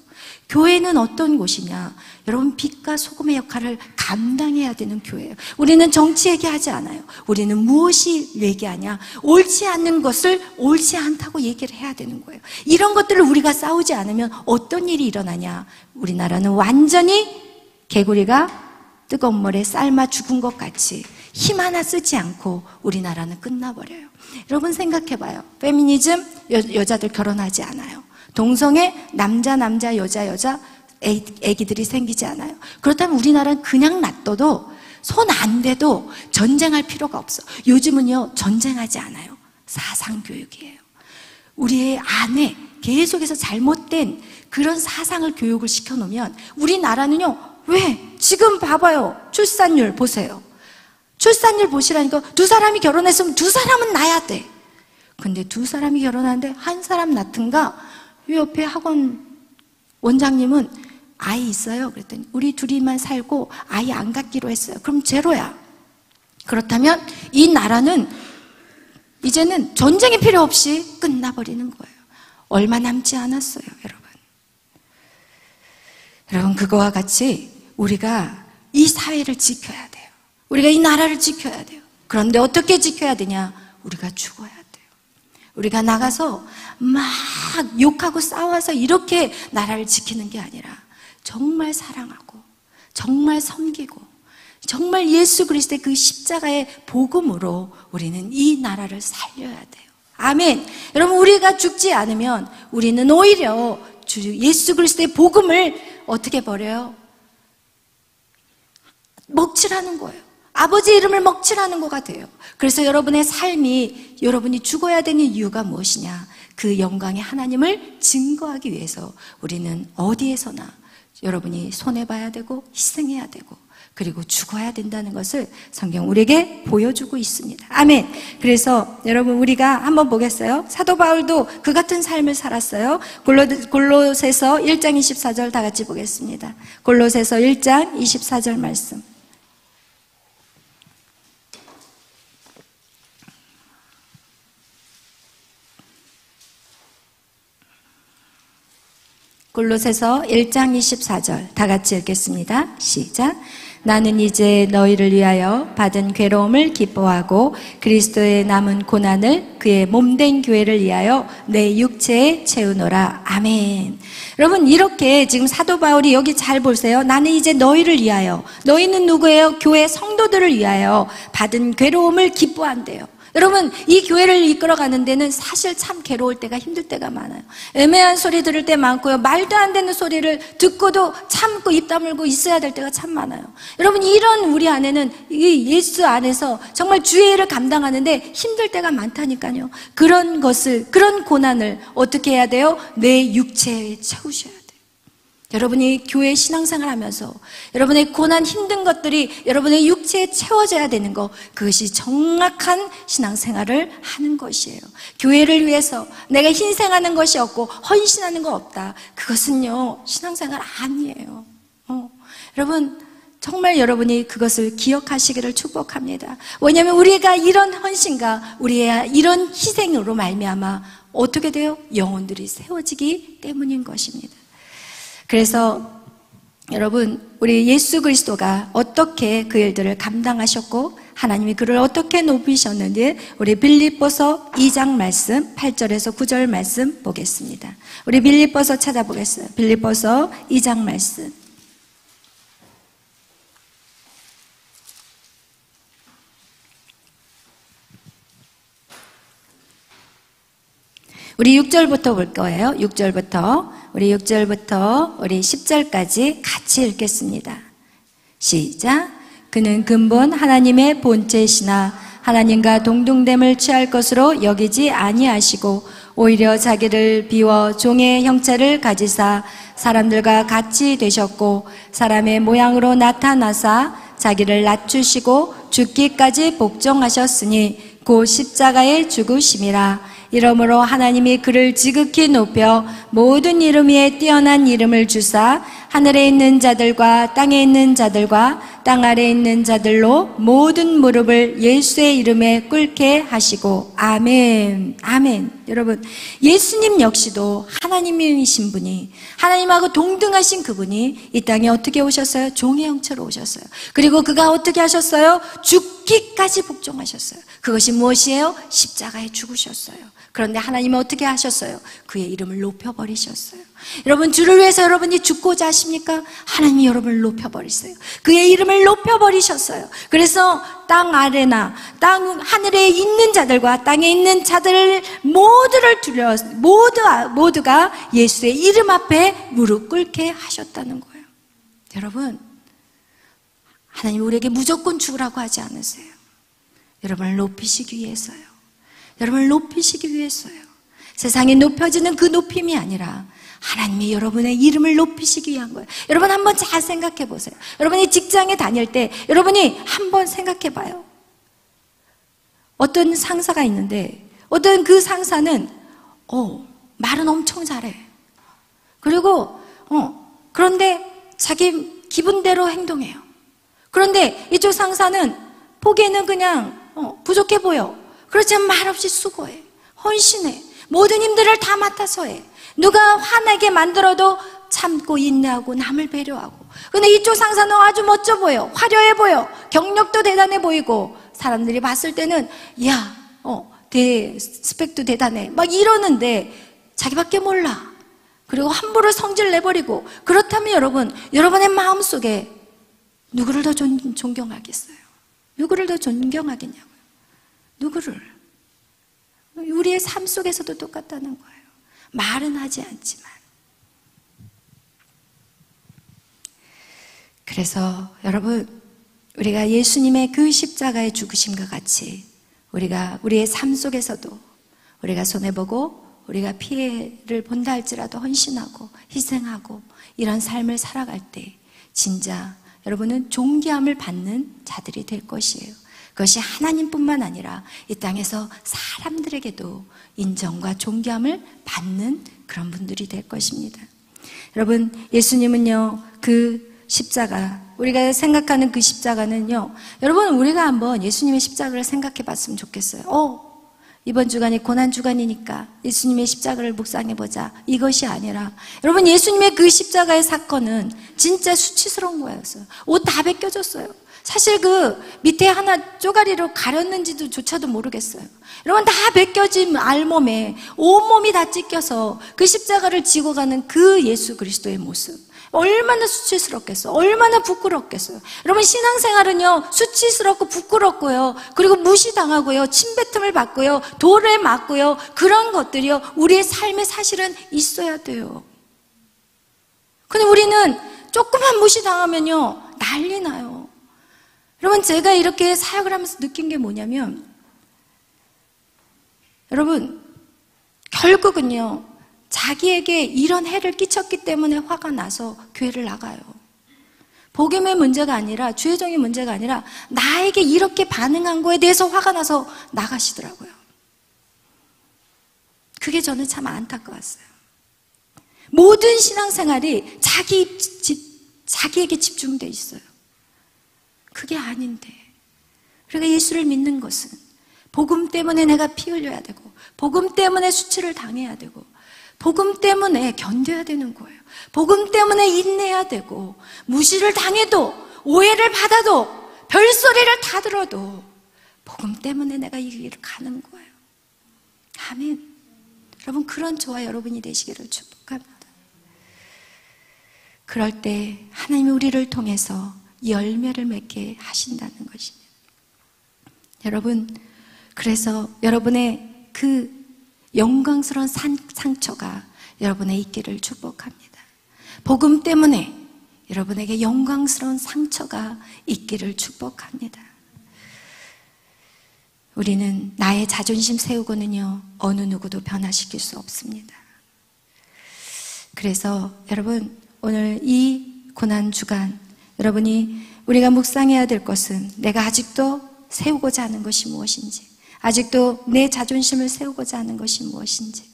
S1: 교회는 어떤 곳이냐? 여러분, 빛과 소금의 역할을 감당해야 되는 교회예요. 우리는 정치 얘기하지 않아요. 우리는 무엇이 얘기하냐? 옳지 않는 것을 옳지 않다고 얘기를 해야 되는 거예요. 이런 것들을 우리가 싸우지 않으면 어떤 일이 일어나냐? 우리나라는 완전히 개구리가 뜨거운 물에 삶아 죽은 것 같이 힘 하나 쓰지 않고 우리나라는 끝나버려요. 여러분, 생각해봐요. 페미니즘, 여자들 결혼하지 않아요. 동성애, 남자, 여자 애기들이 생기지 않아요. 그렇다면 우리나라는 그냥 놔둬도, 손 안 대도 전쟁할 필요가 없어. 요즘은요, 전쟁하지 않아요. 사상교육이에요. 우리의 안에 계속해서 잘못된 그런 사상을 교육을 시켜놓으면 우리나라는요, 왜? 지금 봐봐요. 출산율 보세요. 출산율 보시라니까. 두 사람이 결혼했으면 두 사람은 낳아야 돼. 근데 두 사람이 결혼하는데 한 사람 낳든가. 이 옆에 학원 원장님은 아이 있어요? 그랬더니 우리 둘이만 살고 아이 안 갖기로 했어요. 그럼 제로야. 그렇다면 이 나라는 이제는 전쟁이 필요 없이 끝나버리는 거예요. 얼마 남지 않았어요, 여러분. 여러분, 그거와 같이 우리가 이 사회를 지켜야 돼요. 우리가 이 나라를 지켜야 돼요. 그런데 어떻게 지켜야 되냐? 우리가 죽어야 돼요. 우리가 나가서 막 욕하고 싸워서 이렇게 나라를 지키는 게 아니라 정말 사랑하고 정말 섬기고 정말 예수 그리스도의 그 십자가의 복음으로 우리는 이 나라를 살려야 돼요. 아멘. 여러분, 우리가 죽지 않으면 우리는 오히려 예수 그리스도의 복음을 어떻게 버려요? 먹칠하는 거예요. 아버지 이름을 먹칠하는 거가 돼요. 그래서 여러분의 삶이, 여러분이 죽어야 되는 이유가 무엇이냐? 그 영광의 하나님을 증거하기 위해서 우리는 어디에서나 여러분이 손해봐야 되고 희생해야 되고 그리고 죽어야 된다는 것을 성경 우리에게 보여주고 있습니다. 아멘. 그래서 여러분, 우리가 한번 보겠어요? 사도 바울도 그 같은 삶을 살았어요. 골로새서 1장 24절 다 같이 보겠습니다. 골로새서 1장 24절 말씀. 골로새서 1장 24절 다 같이 읽겠습니다. 시작. 나는 이제 너희를 위하여 받은 괴로움을 기뻐하고 그리스도의 남은 고난을 그의 몸된 교회를 위하여 내 육체에 채우노라. 아멘. 여러분, 이렇게 지금 사도 바울이 여기 잘 보세요. 나는 이제 너희를 위하여, 너희는 누구예요? 교회 성도들을 위하여 받은 괴로움을 기뻐한대요. 여러분, 이 교회를 이끌어가는 데는 사실 참 괴로울 때가, 힘들 때가 많아요. 애매한 소리 들을 때 많고요. 말도 안 되는 소리를 듣고도 참고 입 다물고 있어야 될 때가 참 많아요. 여러분, 이런 우리 안에는 이 예수 안에서 정말 주의 일을 감당하는데 힘들 때가 많다니까요. 그런 것을, 그런 고난을 어떻게 해야 돼요? 내 육체에 채우셔야 돼요. 여러분이 교회 신앙생활 하면서 여러분의 고난, 힘든 것들이 여러분의 육체에 채워져야 되는 것, 그것이 정확한 신앙생활을 하는 것이에요. 교회를 위해서 내가 희생하는 것이 없고 헌신하는 거 없다, 그것은요 신앙생활 아니에요. 여러분, 정말 여러분이 그것을 기억하시기를 축복합니다. 왜냐하면 우리가 이런 헌신과 우리의 이런 희생으로 말미암아 어떻게 돼요? 영혼들이 세워지기 때문인 것입니다. 그래서 여러분, 우리 예수 그리스도가 어떻게 그 일들을 감당하셨고 하나님이 그를 어떻게 높이셨는지 우리 빌립보서 2장 말씀 8절에서 9절 말씀 보겠습니다. 우리 빌립보서 찾아보겠어요. 빌립보서 2장 말씀. 우리 6절부터 볼 거예요. 6절부터 우리 10절까지 같이 읽겠습니다. 시작. 그는 근본 하나님의 본체시나 하나님과 동등됨을 취할 것으로 여기지 아니하시고 오히려 자기를 비워 종의 형체를 가지사 사람들과 같이 되셨고 사람의 모양으로 나타나사 자기를 낮추시고 죽기까지 복종하셨으니 곧 십자가에 죽으심이라. 이러므로 하나님이 그를 지극히 높여 모든 이름 위에 뛰어난 이름을 주사 하늘에 있는 자들과 땅에 있는 자들과 땅 아래에 있는 자들로 모든 무릎을 예수의 이름에 꿇게 하시고. 아멘. 아멘. 여러분, 예수님 역시도 하나님이신 분이, 하나님하고 동등하신 그분이 이 땅에 어떻게 오셨어요? 종의 형체로 오셨어요. 그리고 그가 어떻게 하셨어요? 죽기까지 복종하셨어요. 그것이 무엇이에요? 십자가에 죽으셨어요. 그런데 하나님은 어떻게 하셨어요? 그의 이름을 높여버리셨어요. 여러분, 주를 위해서 여러분이 죽고자 하십니까? 하나님이 여러분을 높여버리세요. 그의 이름을 높여버리셨어요. 그래서 땅 아래나 하늘에 있는 자들과 땅에 있는 자들 모두가 예수의 이름 앞에 무릎 꿇게 하셨다는 거예요. 여러분, 하나님 우리에게 무조건 죽으라고 하지 않으세요. 여러분을 높이시기 위해서요. 여러분을 높이시기 위해서요. 세상에 높여지는 그 높임이 아니라 하나님이 여러분의 이름을 높이시기 위한 거예요. 여러분 한번 잘 생각해 보세요. 여러분이 직장에 다닐 때 여러분이 한번 생각해 봐요. 어떤 상사가 있는데 어떤 그 상사는 말은 엄청 잘해. 그리고 그런데 자기 기분대로 행동해요. 그런데 이쪽 상사는 보기에는 그냥 부족해 보여. 그렇지만 말없이 수고해, 헌신해, 모든 힘들을 다 맡아서 해. 누가 화나게 만들어도 참고 인내하고 남을 배려하고. 근데 이쪽 상사는 아주 멋져 보여, 화려해 보여, 경력도 대단해 보이고 사람들이 봤을 때는 스펙도 대단해 막 이러는데 자기밖에 몰라. 그리고 함부로 성질 내버리고. 그렇다면 여러분, 여러분의 마음속에 누구를 더 존경하겠어요? 누구를 더 존경하겠냐고요? 누구를? 우리의 삶 속에서도 똑같다는 거예요. 말은 하지 않지만. 그래서 여러분, 우리가 예수님의 그 십자가의 죽으심과 같이 우리가 우리의 삶 속에서도 우리가 손해보고 우리가 피해를 본다 할지라도 헌신하고 희생하고 이런 삶을 살아갈 때 진짜 여러분은 존귀함을 받는 자들이 될 것이에요. 그것이 하나님뿐만 아니라 이 땅에서 사람들에게도 인정과 존귀함을 받는 그런 분들이 될 것입니다. 여러분, 예수님은요, 그 십자가, 우리가 생각하는 그 십자가는요, 여러분, 우리가 한번 예수님의 십자가를 생각해 봤으면 좋겠어요. 이번 주간이 고난주간이니까 예수님의 십자가를 묵상해보자, 이것이 아니라 여러분, 예수님의 그 십자가의 사건은 진짜 수치스러운 거였어요. 옷 다 벗겨졌어요. 사실 그 밑에 하나 쪼가리로 가렸는지도 조차도 모르겠어요. 여러분, 다 벗겨진 알몸에 온몸이 다 찢겨서 그 십자가를 지고 가는 그 예수 그리스도의 모습, 얼마나 수치스럽겠어요. 얼마나 부끄럽겠어요. 여러분, 신앙생활은요, 수치스럽고 부끄럽고요, 그리고 무시당하고요, 침뱉음을 받고요, 돌에 맞고요, 그런 것들이요 우리의 삶에 사실은 있어야 돼요. 근데 우리는 조금만 무시당하면요 난리 나요. 여러분, 제가 이렇게 사역을 하면서 느낀 게 뭐냐면, 여러분, 결국은요, 자기에게 이런 해를 끼쳤기 때문에 화가 나서 교회를 나가요. 복음의 문제가 아니라, 주의종의 문제가 아니라 나에게 이렇게 반응한 거에 대해서 화가 나서 나가시더라고요. 그게 저는 참 안타까웠어요. 모든 신앙생활이 자기에게 집중되어 있어요. 그게 아닌데, 우리가 예수를 믿는 것은 복음 때문에 내가 피 흘려야 되고, 복음 때문에 수치를 당해야 되고, 복음 때문에 견뎌야 되는 거예요. 복음 때문에 인내해야 되고, 무시를 당해도, 오해를 받아도, 별소리를 다 들어도 복음 때문에 내가 이 길을 가는 거예요. 아멘. 여러분, 그런 저와 여러분이 되시기를 축복합니다. 그럴 때 하나님이 우리를 통해서 열매를 맺게 하신다는 것입니다. 여러분, 그래서 여러분의 그 영광스러운 상처가 여러분의 있기를 축복합니다. 복음 때문에 여러분에게 영광스러운 상처가 있기를 축복합니다. 우리는 나의 자존심 세우고는요, 어느 누구도 변화시킬 수 없습니다. 그래서 여러분, 오늘 이 고난주간 우리가 묵상해야 될 것은 내가 아직도 세우고자 하는 것이 무엇인지, 아직도 내 자존심을 세우고자 하는 것이 무엇인지,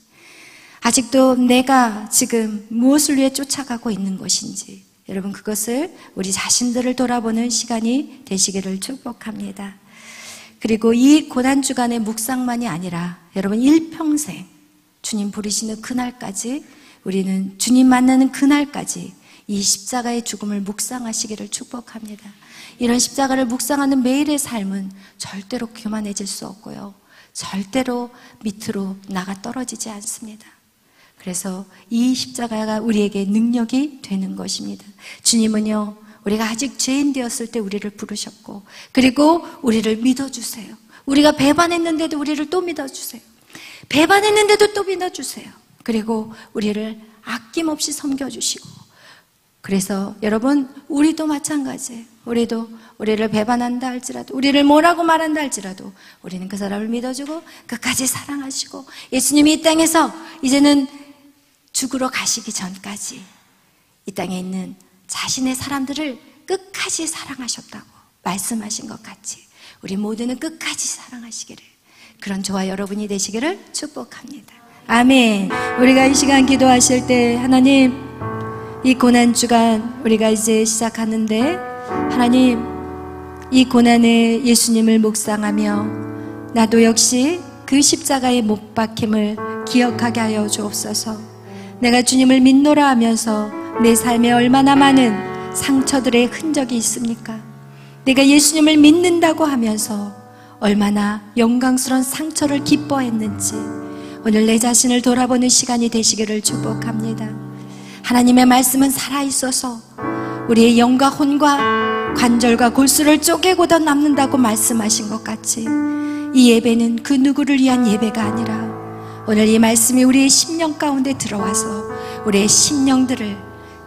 S1: 아직도 내가 지금 무엇을 위해 쫓아가고 있는 것인지, 여러분 그것을 우리 자신들을 돌아보는 시간이 되시기를 축복합니다. 그리고 이 고난주간의 묵상만이 아니라 여러분 일평생 주님 부르시는 그날까지, 우리는 주님 만나는 그날까지 이 십자가의 죽음을 묵상하시기를 축복합니다. 이런 십자가를 묵상하는 매일의 삶은 절대로 교만해질 수 없고요, 절대로 밑으로 나가 떨어지지 않습니다. 그래서 이 십자가가 우리에게 능력이 되는 것입니다. 주님은요, 우리가 아직 죄인 되었을 때 우리를 부르셨고, 그리고 우리를 믿어주세요. 우리가 배반했는데도 우리를 또 믿어주세요. 배반했는데도 또 믿어주세요. 그리고 우리를 아낌없이 섬겨주시고, 그래서 여러분, 우리도 마찬가지예요. 우리를 배반한다 할지라도, 우리를 뭐라고 말한다 할지라도 우리는 그 사람을 믿어주고 끝까지 사랑하시고, 예수님이 이 땅에서 이제는 죽으러 가시기 전까지 이 땅에 있는 자신의 사람들을 끝까지 사랑하셨다고 말씀하신 것 같이 우리 모두는 끝까지 사랑하시기를, 그런 저와 여러분이 되시기를 축복합니다. 아멘. 우리가 이 시간 기도하실 때, 하나님, 이 고난주간 우리가 이제 시작하는데, 하나님, 이 고난에 예수님을 묵상하며 나도 역시 그 십자가의 못 박힘을 기억하게 하여 주옵소서. 내가 주님을 믿노라 하면서 내 삶에 얼마나 많은 상처들의 흔적이 있습니까? 내가 예수님을 믿는다고 하면서 얼마나 영광스러운 상처를 기뻐했는지 오늘 내 자신을 돌아보는 시간이 되시기를 축복합니다. 하나님의 말씀은 살아있어서 우리의 영과 혼과 관절과 골수를 쪼개고도 남는다고 말씀하신 것 같이, 이 예배는 그 누구를 위한 예배가 아니라 오늘 이 말씀이 우리의 심령 가운데 들어와서 우리의 심령들을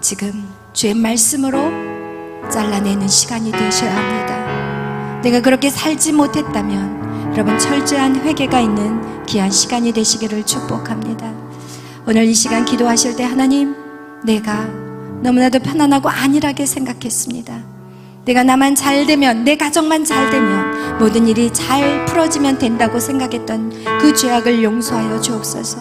S1: 지금 주의 말씀으로 잘라내는 시간이 되셔야 합니다. 내가 그렇게 살지 못했다면 여러분, 철저한 회개가 있는 귀한 시간이 되시기를 축복합니다. 오늘 이 시간 기도하실 때, 하나님, 내가 너무나도 편안하고 안일하게 생각했습니다. 내가 나만 잘 되면, 내 가정만 잘 되면, 모든 일이 잘 풀어지면 된다고 생각했던 그 죄악을 용서하여 주옵소서.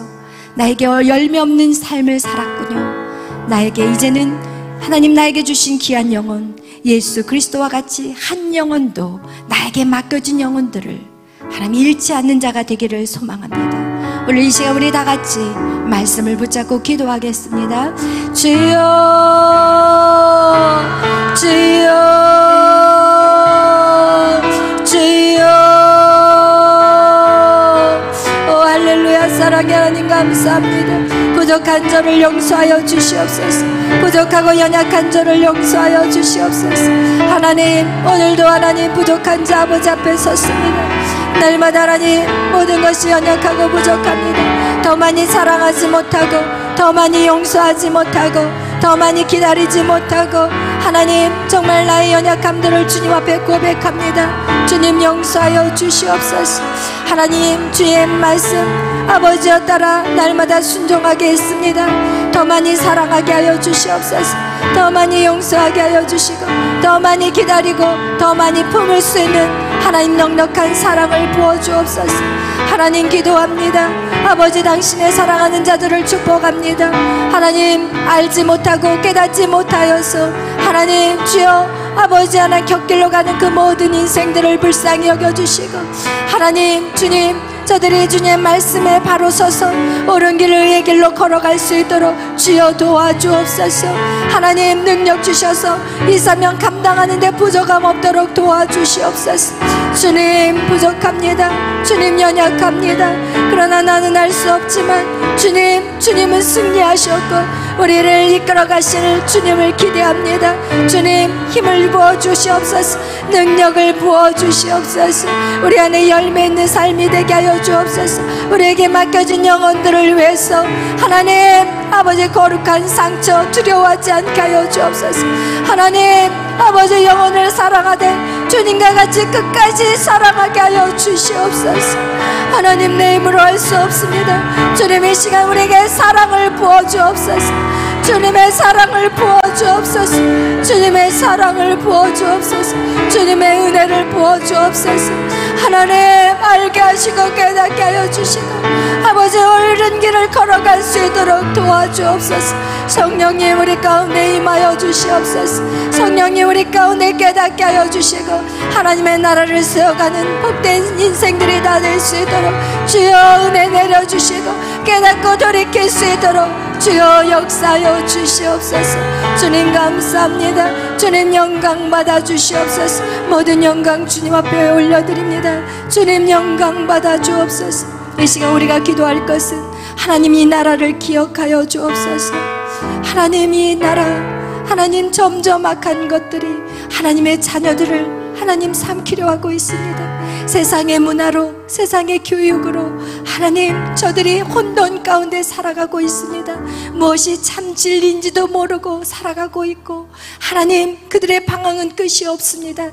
S1: 나에게 열매 없는 삶을 살았군요. 나에게 이제는 하나님 나에게 주신 귀한 영혼 예수 그리스도와 같이 한 영혼도, 나에게 맡겨진 영혼들을 하나님 잃지 않는 자가 되기를 소망합니다. 오늘 이 시간 우리 다 같이 말씀을 붙잡고 기도하겠습니다. 주여, 주여, 주여. 오 할렐루야. 사랑의 하나님 감사합니다. 부족한 저를 용서하여 주시옵소서. 부족하고 연약한 저를 용서하여 주시옵소서. 하나님, 오늘도 하나님 부족한 자 아버지 앞에 섰습니다. 날마다 하나님 모든 것이 연약하고 부족합니다. 더 많이 사랑하지 못하고, 더 많이 용서하지 못하고, 더 많이 기다리지 못하고, 하나님 정말 나의 연약함들을 주님 앞에 고백합니다. 주님 용서하여 주시옵소서. 하나님 주의 말씀 아버지여 따라 날마다 순종하게 했습니다. 더 많이 사랑하게 하여 주시옵소서. 더 많이 용서하게 하여 주시고, 더 많이 기다리고, 더 많이 품을 수 있는 하나님 넉넉한 사랑을 부어주옵소서. 하나님 기도합니다. 아버지, 당신의 사랑하는 자들을 축복합니다. 하나님 알지 못하고 깨닫지 못하여서 하나님 주여 아버지 하나 곁길로 가는 그 모든 인생들을 불쌍히 여겨주시고, 하나님 주님 저들이 주님의 말씀에 바로 서서 옳은 길을 의의 길로 걸어갈 수 있도록 주여 도와주옵소서. 하나님 능력 주셔서 이 사명 감당하는 데 부족함 없도록 도와주시옵소서. 주님 부족합니다. 주님 연약합니다. 그러나 나는 알 수 없지만 주님은 승리하셨고 우리를 이끌어 가실 주님을 기대합니다. 주님 힘을 부어주시옵소서. 능력을 부어주시옵소서. 우리 안에 열매 있는 삶이 되게 하여 주옵소서. 우리에게 맡겨진 영혼들을 위해서 하나님 아버지 거룩한 상처 두려워하지 않게 하여 주옵소서. 하나님 아버지 영혼을 사랑하되 주님과 같이 끝까지 사랑하게 하여 주시옵소서. 하나님 내 힘으로 할 수 없습니다. 주님의 시간 우리에게 사랑을 부어주옵소서. 주님의 사랑을 부어주옵소서. 주님의 사랑을 부어주옵소서. 주님의 은혜를 부어주옵소서. 하나님 알게 하시고 깨닫게 하여 주시고 아버지 옳은 길을 걸어갈 수 있도록 도와주옵소서. 성령님 우리 가운데 임하여 주시옵소서. 성령님 우리 가운데 깨닫게 하여 주시고 하나님의 나라를 세워가는 복된 인생들이 다 될 수 있도록 주여 은혜 내려주시고 깨닫고 돌이킬 수 있도록 주여 역사하여 주시옵소서. 주님 감사합니다. 주님 영광 받아 주시옵소서. 모든 영광 주님 앞에 올려드립니다. 주님 영광 받아 주옵소서. 이 시간 우리가 기도할 것은 하나님 이 나라를 기억하여 주옵소서. 하나님 이 나라 하나님 점점 악한 것들이 하나님의 자녀들을 하나님 삼키려 하고 있습니다. 세상의 문화로 세상의 교육으로 하나님 저들이 혼돈 가운데 살아가고 있습니다. 무엇이 참 진리인지도 모르고 살아가고 있고 하나님 그들의 방황은 끝이 없습니다.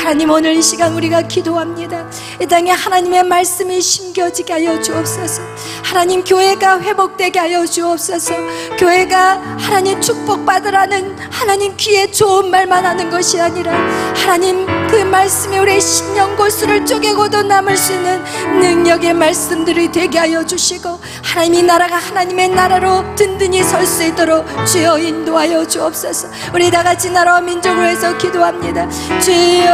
S1: 하나님 오늘 이 시간 우리가 기도합니다. 이 땅에 하나님의 말씀이 심겨지게 하여 주옵소서. 하나님 교회가 회복되게 하여 주옵소서. 교회가 하나님 축복받으라는 하나님 귀에 좋은 말만 하는 것이 아니라 하나님 그 말씀이 우리의 심령 골수를 쪼개고도 남을 수 있는 능력의 말씀들이 되게 하여 주시고 하나님 이 나라가 하나님의 나라로 든든히 설 수 있도록 주여 인도하여 주옵소서. 우리 다 같이 나라와 민족을 위해서 기도합니다. 주여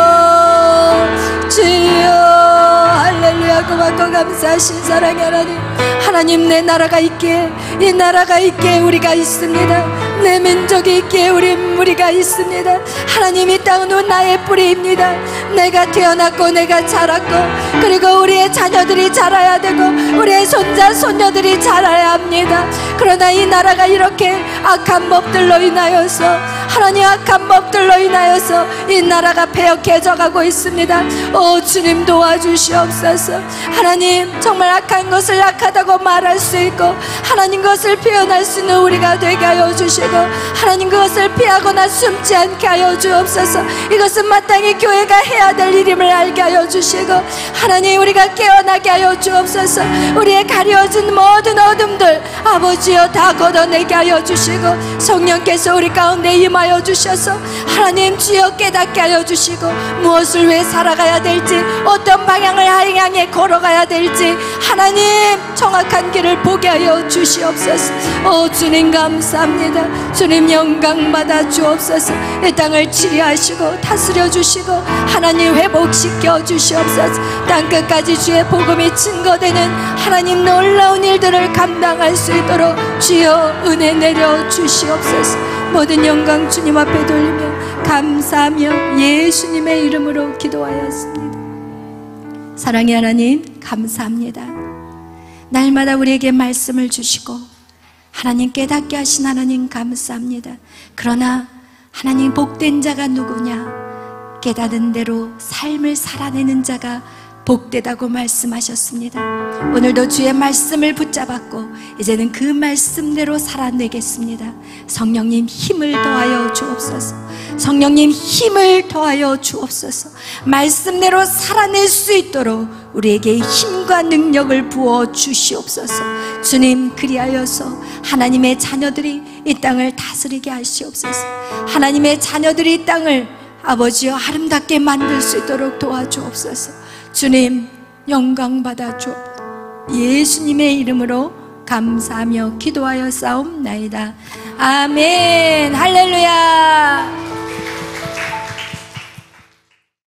S1: 주여 주여 할렐루야. 고맙고 감사하신 사랑의 하나님, 하나님 내 나라가 있기에 이 나라가 있기에 우리가 있습니다. 내 민족이 있기에 우리가 있습니다. 하나님 이 땅은 나의 뿌리입니다. 내가 태어났고 내가 자랐고 그리고 우리의 자녀들이 자라야 되고 우리의 손자 손녀들이 자라야 합니다. 그러나 이 나라가 이렇게 악한 법들로 인하여서 하나님 악한 법들로 인하여서 이 나라가 패역해져 가고 있습니다. 오 주님 도와주시옵소서. 하나님 정말 악한 것을 악하다고 말할 수 있고 하나님 것을 표현할 수 있는 우리가 되게 하여 주시고 하나님 그것을 피하거나 숨지 않게 하여 주옵소서. 이것은 마땅히 교회가 해야 될 일임을 알게 하여 주시고 하나님 우리가 깨어나게 하여 주옵소서. 우리의 가려진 모든 어둠들 아버지여 다 걷어내게 하여 주시고 성령께서 우리 가운데 임하여 주셔서 하나님 주여 깨닫게 하여 주시고 무엇을 왜 살아가야 될지 어떤 방향을 향해 걸어가야 될지 하나님 정확한 길을 보게 하여 주시옵소서. 오 주님 감사합니다. 주님 영광 받아 주옵소서. 이 땅을 치리하시고 다스려 주시고 하나님 회복시켜 주시옵소서. 땅끝까지 주의 복음이 증거되는 하나님 놀라운 일들을 감당할 수 있도록 주여 은혜 내려 주시옵소서. 모든 영광 주님 앞에 돌리며 감사하며 예수님의 이름으로 기도하였습니다. 사랑의 하나님 감사합니다. 날마다 우리에게 말씀을 주시고 하나님 깨닫게 하신 하나님 감사합니다. 그러나 하나님 복된 자가 누구냐? 깨닫은 대로 삶을 살아내는 자가 복되다고 말씀하셨습니다. 오늘도 주의 말씀을 붙잡았고 이제는 그 말씀대로 살아내겠습니다. 성령님 힘을 더하여 주옵소서. 성령님 힘을 더하여 주옵소서. 말씀대로 살아낼 수 있도록 우리에게 힘과 능력을 부어 주시옵소서. 주님 그리하여서 하나님의 자녀들이 이 땅을 다스리게 하시옵소서. 하나님의 자녀들이 이 땅을 아버지여 아름답게 만들 수 있도록 도와주옵소서. 주님 영광 받아 주옵소서. 예수님의 이름으로 감사하며 기도하여 싸움나이다. 아멘. 할렐루야.